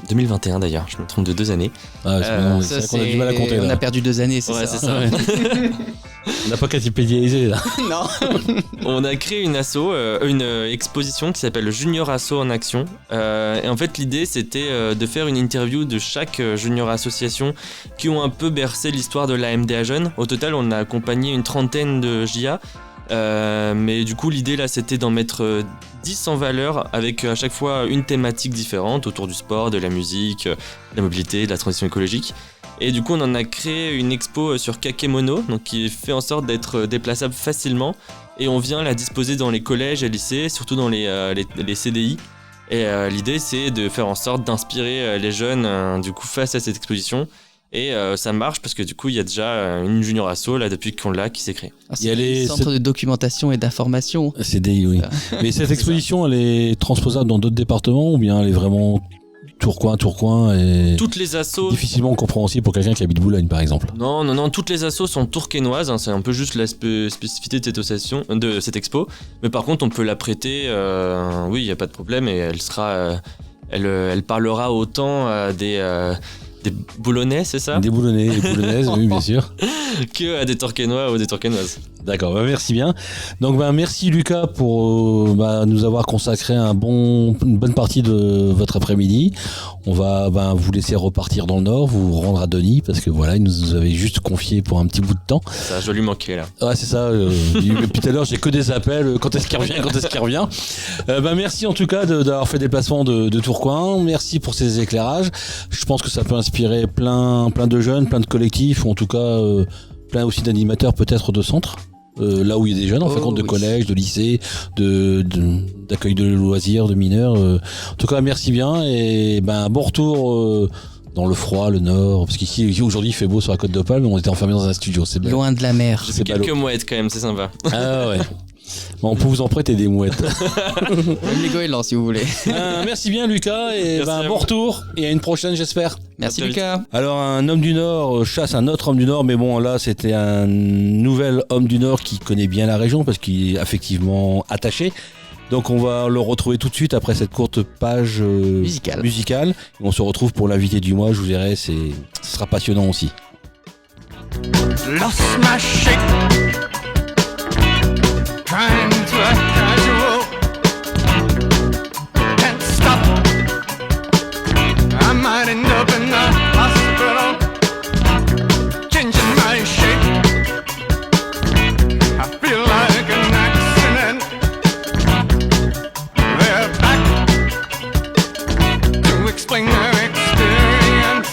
Speaker 5: 2021 d'ailleurs, je me trompe de 2 années.
Speaker 2: Ah, c'est vrai qu'on a du mal à compter.
Speaker 3: On
Speaker 2: là.
Speaker 3: a perdu 2 années, c'est
Speaker 5: Ouais,
Speaker 3: ça.
Speaker 5: c'est ça.
Speaker 2: On n'a pas capitalisé là.
Speaker 3: Non.
Speaker 5: On a créé une exposition qui s'appelle Junior Asso en Action. Et en fait, l'idée, c'était de faire une interview de chaque junior association qui ont un peu bercé l'histoire de la MDA Jeune. Au total, on a accompagné une 30aine de JA. Mais du coup, l'idée là, c'était d'en mettre 10 en valeur avec à chaque fois une thématique différente autour du sport, de la musique, de la mobilité, de la transition écologique. Et du coup, on en a créé une expo sur Kakemono, donc qui fait en sorte d'être déplaçable facilement. Et on vient la disposer dans les collèges et lycées, surtout dans les CDI. Et l'idée, c'est de faire en sorte d'inspirer les jeunes du coup face à cette exposition. Et ça marche parce que du coup, il y a déjà une junior asso là depuis qu'on l'a qui s'est créée.
Speaker 3: Il y a les centres de documentation et d'information.
Speaker 2: CDI, oui. Mais cette exposition, elle est transposable dans d'autres départements ou bien elle est vraiment Tourcoing et
Speaker 5: toutes les assos
Speaker 2: difficilement compréhensible pour quelqu'un qui habite Boulogne par exemple?
Speaker 5: Non, toutes les assos sont tourquenoises, hein, c'est un peu juste la spécificité de cette expo, mais par contre on peut la prêter, oui, il n'y a pas de problème, et elle sera elle parlera autant des Boulonnais, c'est ça?
Speaker 2: Des Boulonnais, des Boulonnaises, oui, bien sûr.
Speaker 5: Que à des Tourquenois ou des Tourquenoises.
Speaker 2: D'accord, merci bien. Donc merci Lucas pour nous avoir consacré une bonne partie de votre après-midi. On va vous laisser repartir dans le Nord, vous rendre à Denis, parce que voilà, il nous avait juste confié pour un petit bout de temps.
Speaker 5: Ça a joli manqué là.
Speaker 2: Ouais, c'est ça. Depuis tout à l'heure, j'ai que des appels. Quand est-ce qu'il revient? Merci en tout cas d'avoir fait des déplacements de Tourcoing. Merci pour ces éclairages. Je pense que ça peut inspirer plein de jeunes, plein de collectifs, ou en tout cas plein aussi d'animateurs peut-être de centres. Là où il y a des jeunes, en fait, de collèges, de lycées, d'accueil de loisirs, de mineurs. En tout cas, merci bien et bon retour dans le froid, le nord, parce qu'ici aujourd'hui il fait beau sur la Côte d'Opale, mais on était enfermés dans un studio, c'est bien.
Speaker 3: Loin de la mer.
Speaker 5: J'ai fait quelques mouettes quand même, c'est sympa.
Speaker 2: Ah ouais. On peut vous en prêter des mouettes.
Speaker 3: Même les goélands si vous voulez.
Speaker 2: Merci bien Lucas et
Speaker 5: Merci à
Speaker 2: bon
Speaker 5: vous.
Speaker 2: retour et à une prochaine j'espère.
Speaker 3: Merci
Speaker 5: très
Speaker 3: Lucas.
Speaker 2: Alors un homme du Nord chasse un autre homme du Nord, mais bon là c'était un nouvel homme du Nord qui connaît bien la région parce qu'il est effectivement attaché. Donc on va le retrouver tout de suite après cette courte page musicale. Et on se retrouve pour l'invité du mois, je vous dirai, ce sera passionnant aussi.
Speaker 6: Lost my shape, trying to act casual. Can't stop. I might end up in the hospital, changing my shape. I feel like an accident. They're back to explain their experience.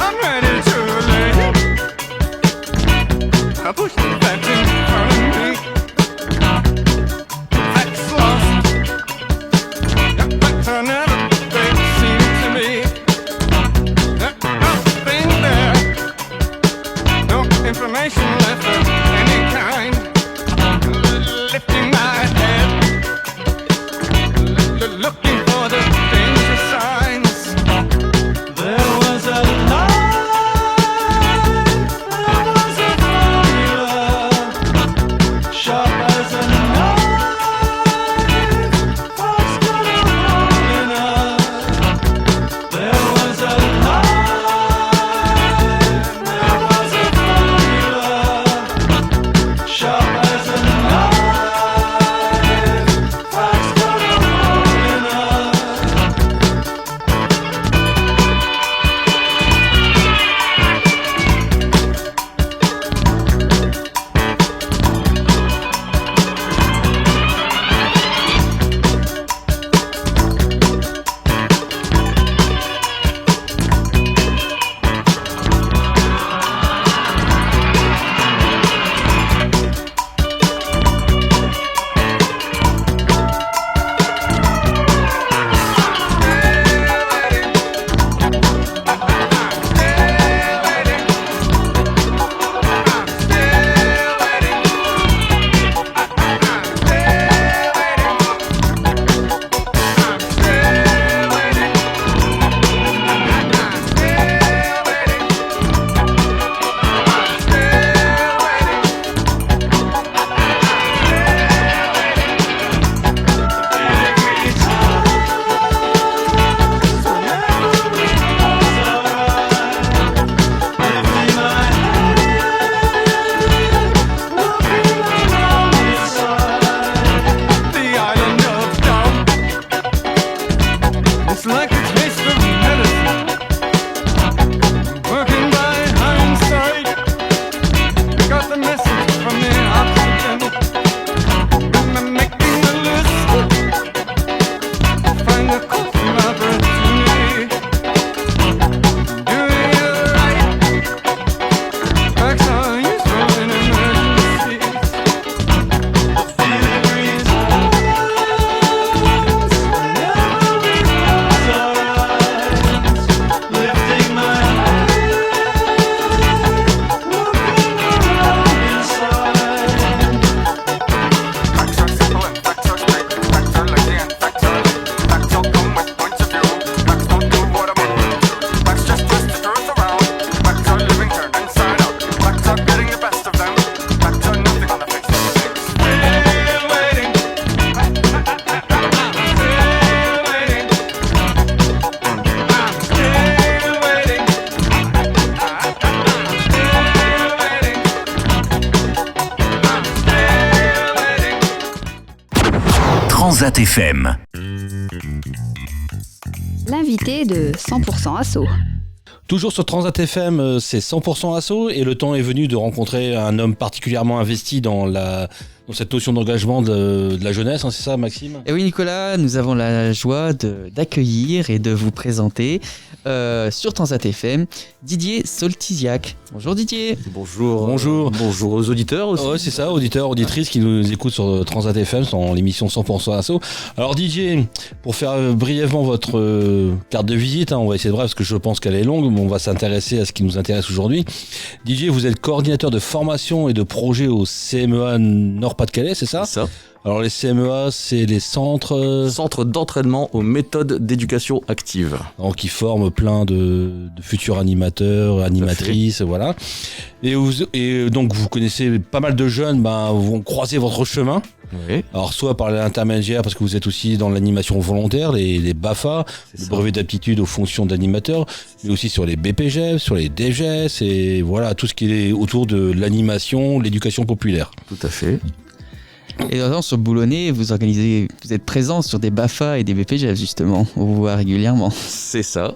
Speaker 6: I'm ready to lay. I push the facts in front of me. Facts lost. Facts are never they seem to me. Nothing there. No information left of any kind. Lifting my head. Looking for the danger signs. There was a line, there was a formula, sharp as a knife, fast but not enough. There was a line, there was a formula, sharp as a knife, fast but not enough. The island of Dom. It's like a taste of medicine. Working by hindsight. Got the message from the oxygen. I'm making a list. Find a coffee opportunity. Doing it right. Facts are useful in emergencies. Facts are simple and facts are straight. Facts are lazy and facts are late. Facts all come with points of view. Facts don't do what I'm into. Facts just twist the truth around. Facts are living turned inside out. Facts are getting the best of them. Facts are nothing on the face of things. Still waiting. I'm still waiting. I'm still waiting.
Speaker 7: Transat FM.
Speaker 1: L'invité de 100% Asso.
Speaker 2: Toujours sur Transat FM, c'est 100% Asso et le temps est venu de rencontrer un homme particulièrement investi dans dans cette notion d'engagement de la jeunesse, hein, c'est ça Maxime?
Speaker 3: Et oui Nicolas, nous avons la joie d'accueillir et de vous présenter sur Transat FM Didier Soltisiak. Bonjour Didier.
Speaker 2: Bonjour.
Speaker 9: Bonjour aux auditeurs aussi.
Speaker 2: Ouais, c'est ça, auditeurs, auditrices qui nous écoutent sur Transat FM, dans l'émission 100% Asso. Alors Didier, pour faire brièvement votre carte de visite, hein, on va essayer de bref parce que je pense qu'elle est longue, mais on va s'intéresser à ce qui nous intéresse aujourd'hui. Didier, vous êtes coordinateur de formation et de projet au CMEA Nord-Pas-de-Calais, c'est ça?
Speaker 9: C'est ça.
Speaker 2: Alors les CMEA, c'est les centres
Speaker 9: Centre d'entraînement aux méthodes d'éducation active.
Speaker 2: donc, qui forment plein de futurs animateurs, animatrices, voilà. Et donc vous connaissez pas mal de jeunes, vont croiser votre chemin.
Speaker 9: Oui.
Speaker 2: Alors soit par l'intermédiaire, parce que vous êtes aussi dans l'animation volontaire, les BAFA,
Speaker 9: C'est
Speaker 2: le
Speaker 9: ça.
Speaker 2: brevet d'aptitude aux fonctions d'animateur, mais aussi sur les BPGEF, sur les DGS, et voilà, tout ce qui est autour de l'animation, l'éducation populaire.
Speaker 9: Tout à fait.
Speaker 3: Et dans ce Boulonnais, vous êtes présent sur des BAFA et des BPGF justement, on vous voit régulièrement.
Speaker 9: C'est ça.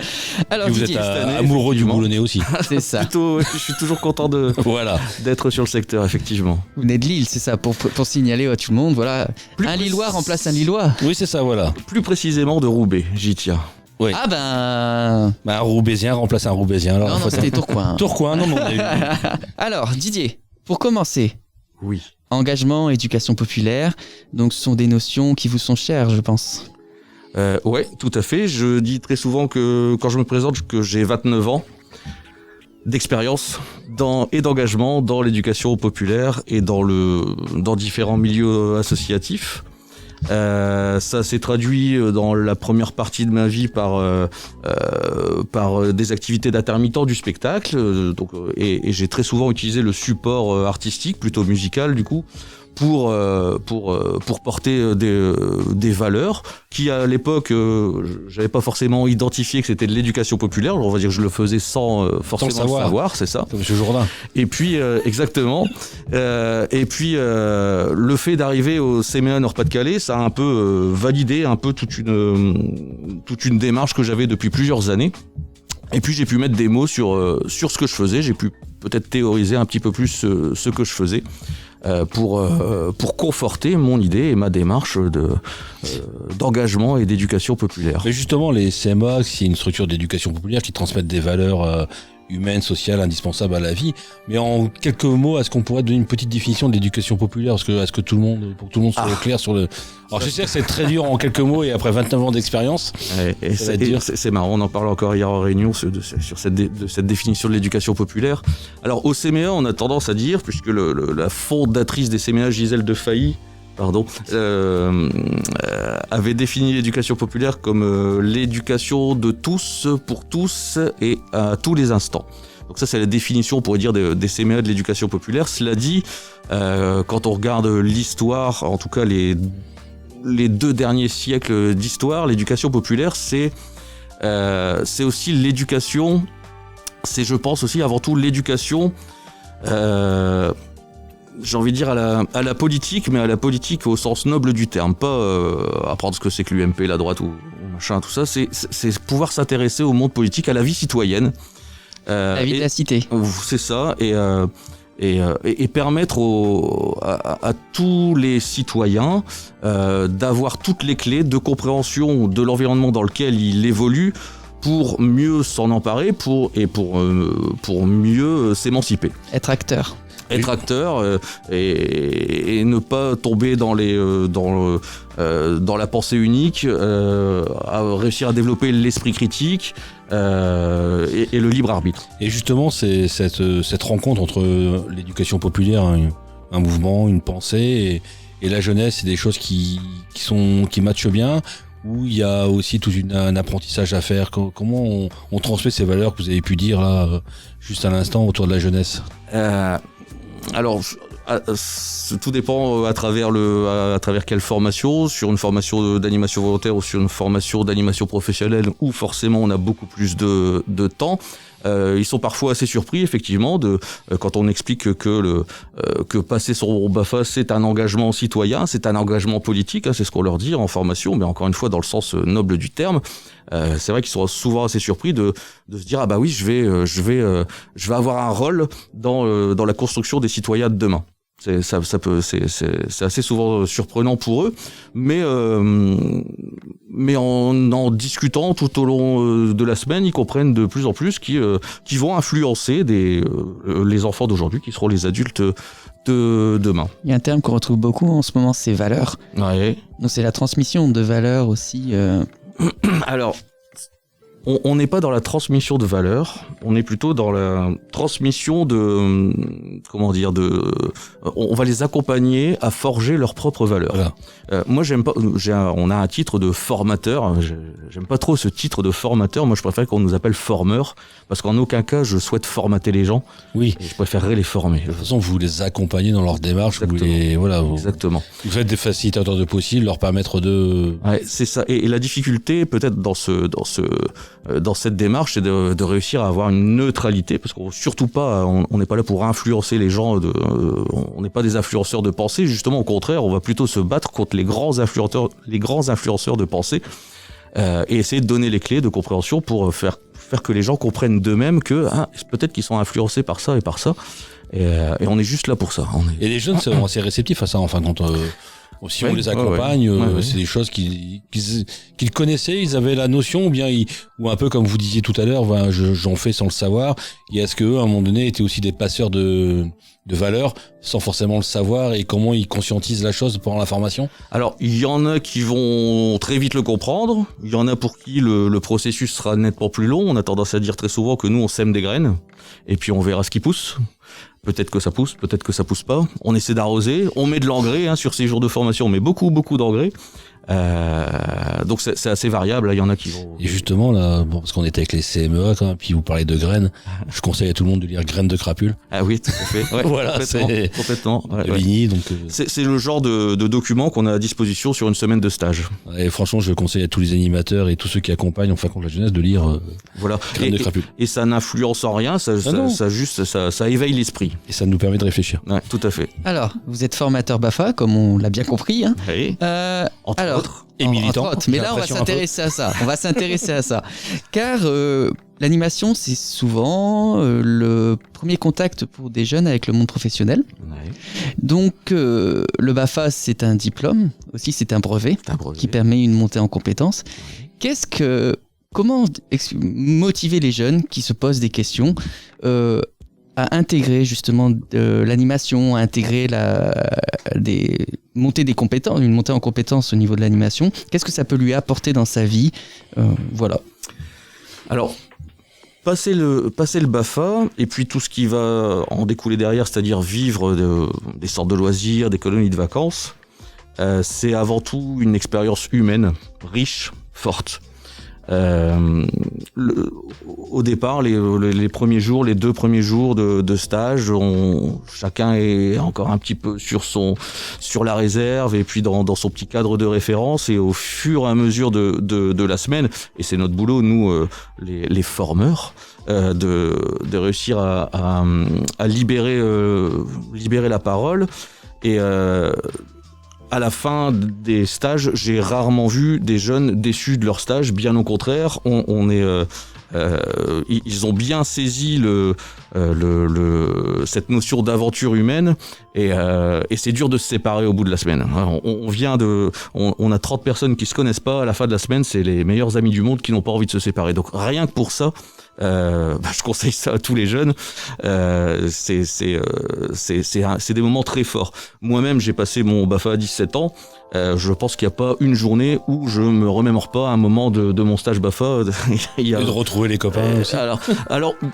Speaker 3: Alors
Speaker 2: Et vous
Speaker 3: Didier,
Speaker 2: êtes
Speaker 9: cette année,
Speaker 2: amoureux du
Speaker 9: effectivement.
Speaker 2: boulonnais aussi.
Speaker 3: c'est ça.
Speaker 9: Plutôt, je suis toujours content
Speaker 2: Voilà.
Speaker 9: d'être sur le secteur, effectivement.
Speaker 3: Vous venez de Lille, c'est ça, pour signaler à tout le monde, voilà.
Speaker 9: Plus
Speaker 3: Un
Speaker 9: précis-
Speaker 3: Lillois remplace un Lillois.
Speaker 2: Oui, c'est ça, voilà.
Speaker 9: Plus précisément de Roubaix, j'y tiens.
Speaker 2: Oui.
Speaker 3: Ah ben...
Speaker 2: Un Roubaisien remplace un Roubaisien. Alors,
Speaker 3: Non, c'était Tourcoing.
Speaker 2: Tourcoing, non, mais on a eu.
Speaker 3: Alors Didier, pour commencer,
Speaker 9: Oui.
Speaker 3: engagement, éducation populaire, donc ce sont des notions qui vous sont chères, je pense.
Speaker 9: Ouais, tout à fait. Je dis très souvent que quand je me présente que j'ai 29 ans d'expérience et d'engagement dans l'éducation populaire et dans différents milieux associatifs. Ça s'est traduit dans la première partie de ma vie par des activités d'intermittent du spectacle, et j'ai très souvent utilisé le support artistique, plutôt musical du coup, pour porter des valeurs qui à l'époque j'avais pas forcément identifié que c'était de l'éducation populaire. On va dire que je le faisais sans forcément le savoir, c'est ça.
Speaker 2: Comme Monsieur Jourdain.
Speaker 9: Et puis exactement. Et puis le fait d'arriver au CMEA Nord-Pas-de-Calais, ça a un peu validé un peu toute une démarche que j'avais depuis plusieurs années. Et puis j'ai pu mettre des mots sur ce que je faisais. J'ai pu peut-être théoriser un petit peu plus ce que je faisais. Pour conforter mon idée et ma démarche d'engagement et d'éducation populaire.
Speaker 2: Mais justement, les CMA, c'est une structure d'éducation populaire qui transmettent des valeurs humaines, sociales, indispensables à la vie. Mais en quelques mots, est-ce qu'on pourrait donner une petite définition de l'éducation populaire? Pour que tout le monde soit clair sur le... Alors je sais que c'est très dur en quelques mots et après 29 ans d'expérience.
Speaker 9: Et
Speaker 2: Ça va être dur.
Speaker 9: c'est marrant, on en parlait encore hier en réunion sur cette définition de l'éducation populaire. Alors au CMEA, on a tendance à dire, puisque la fondatrice des CMEA, Gisèle Defailly, avait défini l'éducation populaire comme l'éducation de tous, pour tous et à tous les instants. Donc ça, c'est la définition, on pourrait dire, des CMEA de l'éducation populaire. Cela dit, quand on regarde l'histoire, en tout cas les 2 derniers siècles d'histoire, l'éducation populaire, c'est aussi l'éducation, c'est je pense aussi avant tout l'éducation, j'ai envie de dire à la politique, mais à la politique au sens noble du terme, pas apprendre ce que c'est que l'UMP, la droite ou machin, tout ça, c'est pouvoir s'intéresser au monde politique, à la vie citoyenne.
Speaker 3: La vie de la cité.
Speaker 9: C'est ça, et permettre à tous les citoyens d'avoir toutes les clés de compréhension de l'environnement dans lequel il évolue pour mieux s'en emparer, pour mieux s'émanciper.
Speaker 3: Être acteur.
Speaker 9: Être acteur et ne pas tomber dans la pensée unique, à réussir à développer l'esprit critique et le libre arbitre.
Speaker 2: Et justement, c'est cette rencontre entre l'éducation populaire, un mouvement, une pensée, et la jeunesse, c'est des choses qui matchent bien, où il y a aussi tout un apprentissage à faire. Comment on transmet ces valeurs que vous avez pu dire là, juste à l'instant, autour de la jeunesse?
Speaker 9: Alors, tout dépend à travers quelle formation, sur une formation d'animation volontaire ou sur une formation d'animation professionnelle où forcément on a beaucoup plus de temps. Ils sont parfois assez surpris effectivement quand on explique que passer son BAFA c'est un engagement citoyen, c'est un engagement politique, hein, c'est ce qu'on leur dit en formation, mais encore une fois dans le sens noble du terme. C'est vrai qu'ils sont souvent assez surpris de se dire ah bah oui je vais avoir un rôle dans la construction des citoyens de demain. C'est assez souvent surprenant pour eux, mais en discutant tout au long de la semaine, ils comprennent de plus en plus qui vont influencer les enfants d'aujourd'hui, qui seront les adultes de demain.
Speaker 3: Il y a un terme qu'on retrouve beaucoup en ce moment, c'est valeurs.
Speaker 9: Ouais.
Speaker 3: Donc c'est la transmission de valeurs aussi.
Speaker 9: Alors, on n'est pas dans la transmission de valeurs, on est plutôt dans la transmission de, on va les accompagner à forger leurs propres valeurs.
Speaker 2: Voilà.
Speaker 9: Moi, j'aime pas, on a un titre de formateur, j'aime pas trop ce titre de formateur, moi je préfère qu'on nous appelle formeur, parce qu'en aucun cas je souhaite formater les gens,
Speaker 2: Oui.
Speaker 9: et je préférerais les former.
Speaker 2: De toute façon, vous les accompagnez dans leur démarche.
Speaker 9: Exactement. Exactement.
Speaker 2: Vous faites des facilitateurs de possible, leur permettre de...
Speaker 9: Ouais, c'est ça. Et la difficulté, peut-être dans cette démarche, c'est de réussir à avoir une neutralité, parce qu'on surtout pas, on n'est pas là pour influencer les gens. On n'est pas des influenceurs de pensée. Justement, au contraire, on va plutôt se battre contre les grands influenceurs de pensée, et essayer de donner les clés de compréhension pour faire que les gens comprennent d'eux-mêmes que peut-être qu'ils sont influencés par ça et par ça. Et on est juste là pour ça.
Speaker 2: Et les jeunes sont assez réceptifs à ça, enfin, quand si on les accompagne, c'est des choses qu'ils connaissaient, ils avaient la notion, ou un peu comme vous disiez tout à l'heure, j'en fais sans le savoir. Et est-ce qu'eux, à un moment donné, étaient aussi des passeurs de valeurs, sans forcément le savoir, et comment ils conscientisent la chose pendant la formation?
Speaker 9: Alors, il y en a qui vont très vite le comprendre, il y en a pour qui le processus sera nettement plus long. On a tendance à dire très souvent que nous, on sème des graines, et puis on verra ce qui pousse. Peut-être que ça pousse, peut-être que ça pousse pas. On essaie d'arroser, on met de l'engrais, sur ces jours de formation, on met beaucoup d'engrais. Donc c'est assez variable, il y en a qui vont...
Speaker 2: Et justement, là, parce qu'on était avec les CMEA quand même, puis vous parlez de graines, je conseille à tout le monde de lire Graines de crapule.
Speaker 9: Ah oui, tout à fait. Ouais,
Speaker 2: voilà,
Speaker 9: complètement. Ouais,
Speaker 2: de Vigny, donc...
Speaker 9: C'est le genre de document qu'on a à disposition sur une semaine de stage.
Speaker 2: Et franchement, je conseille à tous les animateurs et tous ceux qui accompagnent, enfin, contre la jeunesse, de lire Graines de crapule.
Speaker 9: Et ça n'influence en rien, ça éveille l'esprit.
Speaker 2: Et ça nous permet de réfléchir.
Speaker 9: Ouais, tout à fait.
Speaker 3: Alors, vous êtes formateur BAFA, comme on l'a bien compris. Hein.
Speaker 9: Oui.
Speaker 3: Alors,
Speaker 2: et militant.
Speaker 3: Mais là, on va s'intéresser à ça. On va s'intéresser à ça. Car l'animation, c'est souvent le premier contact pour des jeunes avec le monde professionnel. Ouais. Donc, le BAFA, c'est un diplôme. Aussi, c'est un brevet qui permet une montée en compétences. Comment motiver les jeunes qui se posent des questions à intégrer justement l'animation, à intégrer une montée en compétences au niveau de l'animation? Qu'est-ce que ça peut lui apporter dans sa vie? Voilà.
Speaker 9: Alors, passer le BAFA, et puis tout ce qui va en découler derrière, c'est-à-dire vivre des sortes de loisirs, des colonies de vacances, c'est avant tout une expérience humaine, riche, forte. Au départ, les 2 premiers jours de stage, chacun est encore un petit peu sur la réserve, et puis dans son petit cadre de référence, et au fur et à mesure de la semaine, et c'est notre boulot, nous, les formeurs, de réussir à libérer la parole. Et à la fin des stages, j'ai rarement vu des jeunes déçus de leur stage. Bien au contraire, ils ont bien saisi cette notion d'aventure humaine, et c'est dur de se séparer au bout de la semaine. On a 30 personnes qui se connaissent pas. À la fin de la semaine, c'est les meilleurs amis du monde qui n'ont pas envie de se séparer. Donc rien que pour ça, je conseille ça à tous les jeunes. C'est des moments très forts. Moi-même, j'ai passé mon BAFA à 17 ans. Je pense qu'il n'y a pas une journée où je me remémore pas un moment de mon stage BAFA.
Speaker 2: Et de retrouver les copains aussi.
Speaker 9: Alors,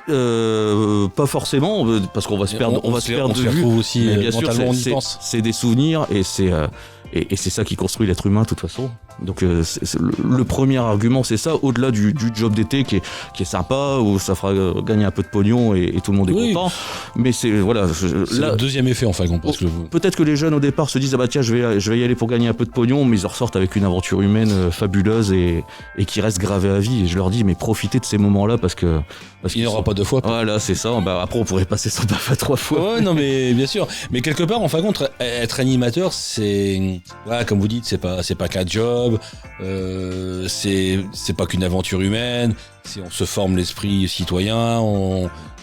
Speaker 9: pas forcément, parce qu'on va se perdre. On va se perdre de vue.
Speaker 2: Aussi,
Speaker 9: mais bien sûr, c'est des souvenirs, et c'est ça qui construit l'être humain de toute façon. Donc le premier argument, c'est ça, au-delà du job d'été qui est sympa, où ça fera gagner un peu de pognon, et tout le monde est content. Mais c'est
Speaker 2: le deuxième effet en fin de compte.
Speaker 9: Peut-être que les jeunes au départ se disent tiens, je vais y aller pour gagner un peu de pognon, mais ils en ressortent avec une aventure humaine fabuleuse et qui reste gravée à vie. Et je leur dis, mais profitez de ces moments-là, parce qu'il
Speaker 2: n'y aura pas 2 fois.
Speaker 9: Voilà, c'est ça. Après, on pourrait passer son BAFA 3 fois.
Speaker 2: Ouais, non, mais bien sûr. Mais quelque part, en fin de compte, être animateur, c'est, comme vous dites, c'est pas qu'un job. C'est pas qu'une aventure humaine. On se forme l'esprit citoyen.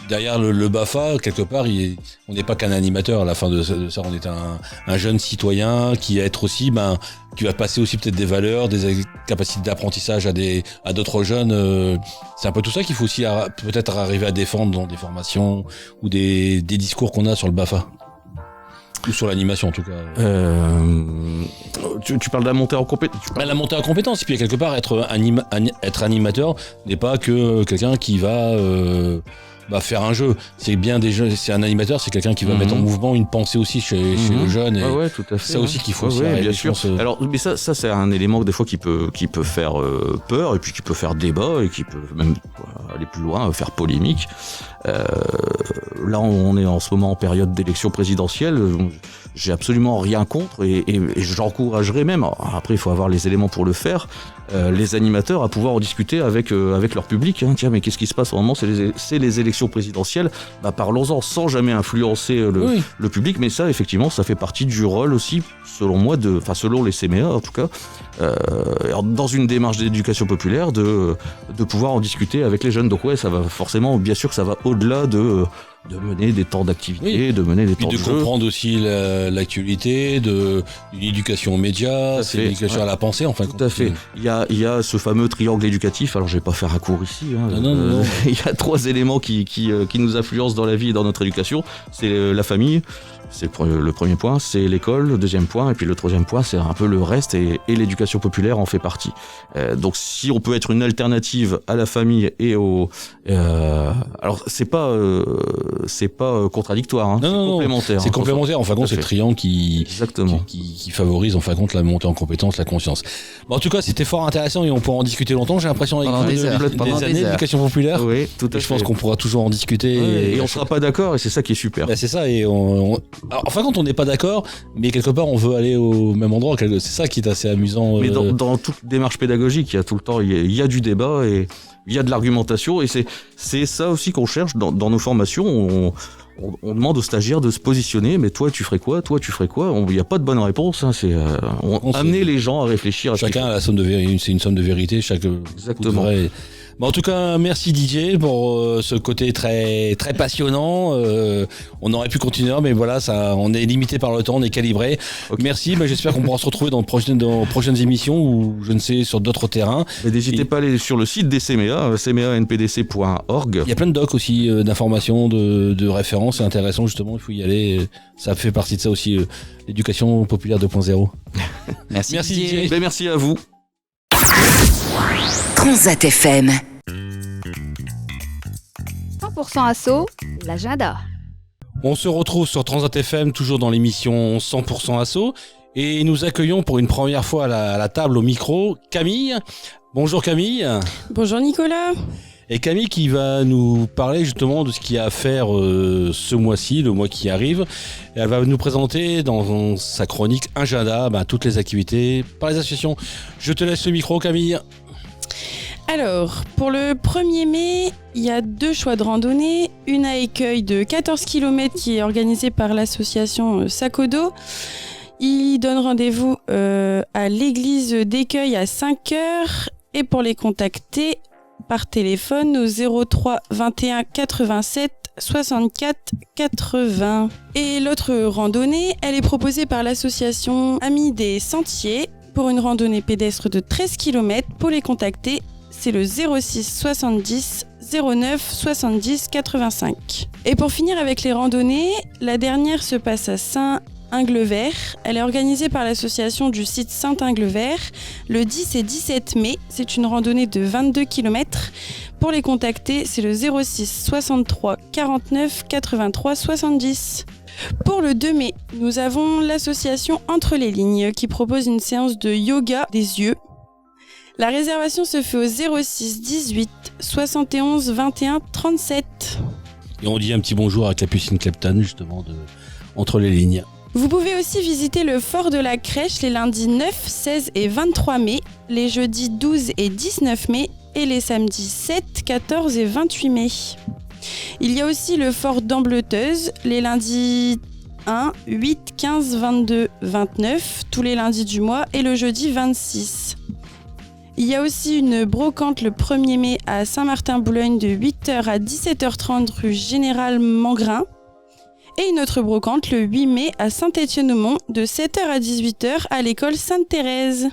Speaker 2: derrière le BAFA, quelque part, on n'est pas qu'un animateur. À la fin de ça, on est un jeune citoyen qui va être aussi, qui va passer aussi peut-être des valeurs, des capacités d'apprentissage à d'autres jeunes. C'est un peu tout ça qu'il faut aussi peut-être arriver à défendre dans des formations ou des discours qu'on a sur le BAFA. Ou sur l'animation en tout cas.
Speaker 9: Tu parles de la montée en compétence.
Speaker 2: La montée en compétence, et puis quelque part être animateur n'est pas que quelqu'un qui va faire un jeu. C'est bien c'est un animateur, c'est quelqu'un qui va mettre en mouvement une pensée aussi chez le jeune. Et
Speaker 9: ouais, tout à fait.
Speaker 2: Ça aussi qu'il faut aussi
Speaker 9: bien sûr. Alors, mais ça c'est un élément des fois qui peut faire peur et puis qui peut faire débat et qui peut même aller plus loin, faire polémique. Là, on est en ce moment en période d'élection présidentielle. J'ai absolument rien contre et j'encouragerais même. Après, il faut avoir les éléments pour le faire. Les animateurs à pouvoir en discuter avec leur public. Tiens, mais qu'est-ce qui se passe en ce moment ? C'est les élections présidentielles. Parlons-en sans jamais influencer le public. Mais ça, effectivement, ça fait partie du rôle aussi, selon moi, selon les CMA en tout cas, dans une démarche d'éducation populaire, de pouvoir en discuter avec les jeunes. Donc ouais, ça va forcément, bien sûr que ça va au-delà de mener des temps d'activité, de mener des temps de jeu.
Speaker 2: De comprendre aussi l'actualité, une éducation aux médias, c'est une éducation à la pensée, enfin.
Speaker 9: Tout à fait. Il y a ce fameux triangle éducatif, alors je vais pas faire raccourci ici.
Speaker 2: Non.
Speaker 9: Il y a 3 éléments qui nous influencent dans la vie et dans notre éducation. C'est la famille, c'est le premier point, c'est l'école, le deuxième point, et puis le troisième point, c'est un peu le reste, et l'éducation populaire en fait partie. Donc si on peut être une alternative à la famille et alors c'est pas contradictoire, c'est complémentaire.
Speaker 2: C'est complémentaire, en fin de compte, c'est le triangle qui favorise en fin de compte la montée en compétence, la conscience. En tout cas, c'était fort intéressant et on pourra en discuter longtemps, j'ai l'impression, avec des années d'éducation populaire.
Speaker 9: Oui, tout à fait.
Speaker 2: Je pense qu'on pourra toujours en discuter.
Speaker 9: Et on sera pas d'accord, et c'est ça qui est super.
Speaker 2: C'est ça, et alors, en fin de compte, on n'est pas d'accord, mais quelque part, on veut aller au même endroit. C'est ça qui est assez amusant.
Speaker 9: Mais dans toute démarche pédagogique, il y a tout le temps, il y a du débat et il y a de l'argumentation, et c'est ça aussi qu'on cherche dans nos formations. On demande aux stagiaires de se positionner, mais toi tu ferais quoi ? Il n'y a pas de bonne réponse. Amener les gens à réfléchir.
Speaker 2: Chacun a la somme de vérité, c'est une somme de vérité.
Speaker 9: Exactement.
Speaker 2: En tout cas, merci Didier pour ce côté très très passionnant. On aurait pu continuer, mais voilà, on est limité par le temps, on est calibré. Okay. Merci, j'espère qu'on pourra se retrouver dans prochaines émissions ou je ne sais sur d'autres terrains.
Speaker 9: N'hésitez pas à aller sur le site des CMA, cmanpdc.org.
Speaker 2: Il y a plein de docs aussi, d'informations, de références, c'est intéressant justement, il faut y aller. Ça fait partie de ça aussi, l'éducation populaire 2.0.
Speaker 3: Merci
Speaker 2: Didier.
Speaker 9: Merci à vous.
Speaker 10: Transat FM
Speaker 1: 100% asso, l'agenda.
Speaker 2: On se retrouve sur Transat FM, toujours dans l'émission 100% asso, et nous accueillons pour une première fois à la table au micro Camille. Bonjour Camille.
Speaker 11: Bonjour Nicolas.
Speaker 2: Et Camille qui va nous parler justement de ce qu'il y a à faire ce mois-ci, le mois qui arrive. Et elle va nous présenter dans sa chronique agenda toutes les activités par les associations. Je te laisse le micro Camille.
Speaker 11: Alors, pour le 1er mai, il y a 2 choix de randonnée. Une à Écueil de 14 km qui est organisée par l'association Sacodo. Il donne rendez-vous à l'église d'Écueil à 5h. Et pour les contacter par téléphone au 03 21 87 64 80. Et l'autre randonnée, elle est proposée par l'association Amis des Sentiers pour une randonnée pédestre de 13 km. Pour les contacter, c'est le 06 70 09 70 85. Et pour finir avec les randonnées, la dernière se passe à Saint-Inglevert. Elle est organisée par l'association du site Saint-Inglevert le 10 et 17 mai. C'est une randonnée de 22 km. Pour les contacter, c'est le 06 63 49 83 70. Pour le 2 mai, nous avons l'association Entre les Lignes qui propose une séance de yoga des yeux. La réservation se fait au 06 18 71 21 37.
Speaker 2: Et on dit un petit bonjour à Capucine Clepton, justement, de Entre les Lignes.
Speaker 11: Vous pouvez aussi visiter le fort de la Crèche les lundis 9, 16 et 23 mai, les jeudis 12 et 19 mai et les samedis 7, 14 et 28 mai. Il y a aussi le fort d'Ambleteuse les lundis 1, 8, 15, 22, 29, tous les lundis du mois et le jeudi 26. Il y a aussi une brocante le 1er mai à Saint-Martin-Boulogne de 8h à 17h30 rue Général Mangrin. Et une autre brocante le 8 mai à Saint-Étienne-au-Mont de 7h à 18h à l'école Sainte-Thérèse.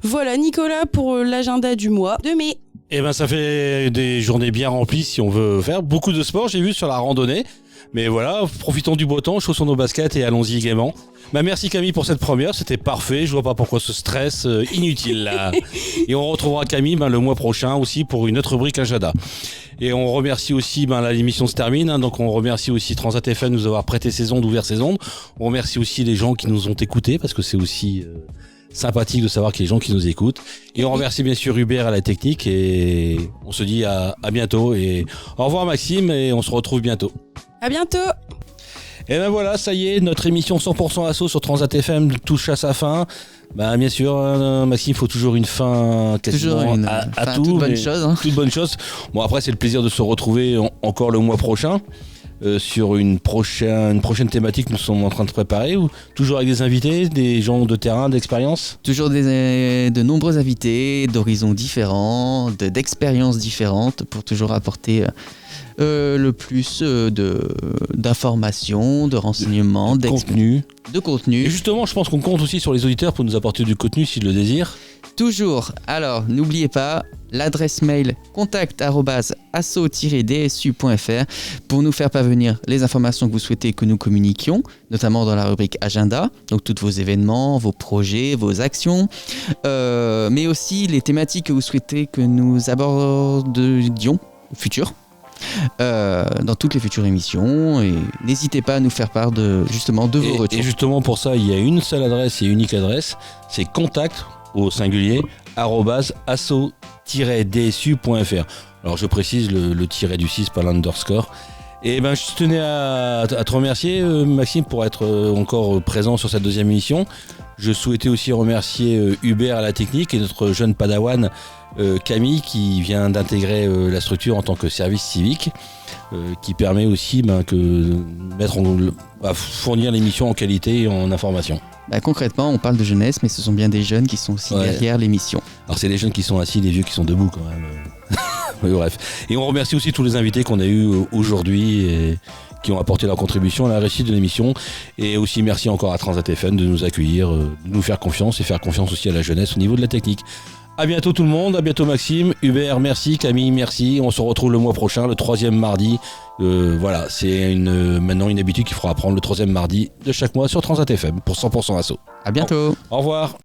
Speaker 11: Voilà Nicolas pour l'agenda du mois de mai.
Speaker 2: Eh ben, ça fait des journées bien remplies si on veut faire beaucoup de sport. J'ai vu sur la randonnée. Mais voilà, profitons du beau temps, chaussons nos baskets et allons-y gaiement. Bah, merci Camille pour cette première, c'était parfait. Je vois pas pourquoi ce stress inutile là. Et on retrouvera Camille le mois prochain aussi pour une autre rubrique agenda. Et on remercie aussi, l'émission se termine, donc on remercie aussi Transat FM de nous avoir prêté ses ondes, ouvert ses ondes. On remercie aussi les gens qui nous ont écoutés parce que c'est aussi sympathique de savoir qu'il y a des gens qui nous écoutent. Et on remercie bien sûr Hubert à la technique et on se dit à bientôt. Et au revoir Maxime et on se retrouve bientôt.
Speaker 11: À bientôt.
Speaker 2: Et ben voilà, ça y est, notre émission 100% Asso sur Transat FM touche à sa fin. Bien sûr, Maxime, il faut toujours une fin quasiment à tout.
Speaker 3: Toute bonne chose. Hein.
Speaker 2: Toute bonne chose. Bon, après, c'est le plaisir de se retrouver encore le mois prochain sur une prochaine thématique que nous sommes en train de préparer. Ou toujours avec des invités, des gens de terrain, d'expérience.
Speaker 3: Toujours de nombreux invités, d'horizons différents, d'expériences différentes pour toujours apporter le plus d'informations, de renseignements, de contenu.
Speaker 2: Et justement, je pense qu'on compte aussi sur les auditeurs pour nous apporter du contenu s'ils le désirent.
Speaker 3: Toujours. Alors, n'oubliez pas l'adresse mail contact@asso-dsu.fr pour nous faire parvenir les informations que vous souhaitez que nous communiquions, notamment dans la rubrique agenda, donc tous vos événements, vos projets, vos actions, mais aussi les thématiques que vous souhaitez que nous abordions au futur. Dans toutes les futures émissions et n'hésitez pas à nous faire part de vos retours.
Speaker 2: Et justement pour ça, il y a une seule adresse et unique adresse, c'est contact au singulier @asso-dsu.fr. Alors je précise le tiret du 6 par l'underscore. Et je tenais à te remercier Maxime pour être encore présent sur cette deuxième émission. Je souhaitais aussi remercier Hubert à la technique et notre jeune padawan Camille qui vient d'intégrer la structure en tant que service civique qui permet aussi fournir l'émission en qualité et en information.
Speaker 3: Concrètement, on parle de jeunesse, mais ce sont bien des jeunes qui sont aussi derrière l'émission.
Speaker 2: Alors c'est les jeunes qui sont assis, les vieux qui sont debout quand même. Oui, bref. Et on remercie aussi tous les invités qu'on a eus aujourd'hui et qui ont apporté leur contribution à la réussite de l'émission. Et aussi merci encore à Transat FM de nous accueillir, de nous faire confiance et faire confiance aussi à la jeunesse au niveau de la technique. À bientôt tout le monde, à bientôt Maxime, Hubert merci, Camille merci. On se retrouve le mois prochain, le 3e mardi. Voilà, c'est maintenant une habitude qu'il faudra prendre le 3e mardi de chaque mois sur Transat FM pour 100% Asso.
Speaker 3: À bientôt.
Speaker 2: Au revoir.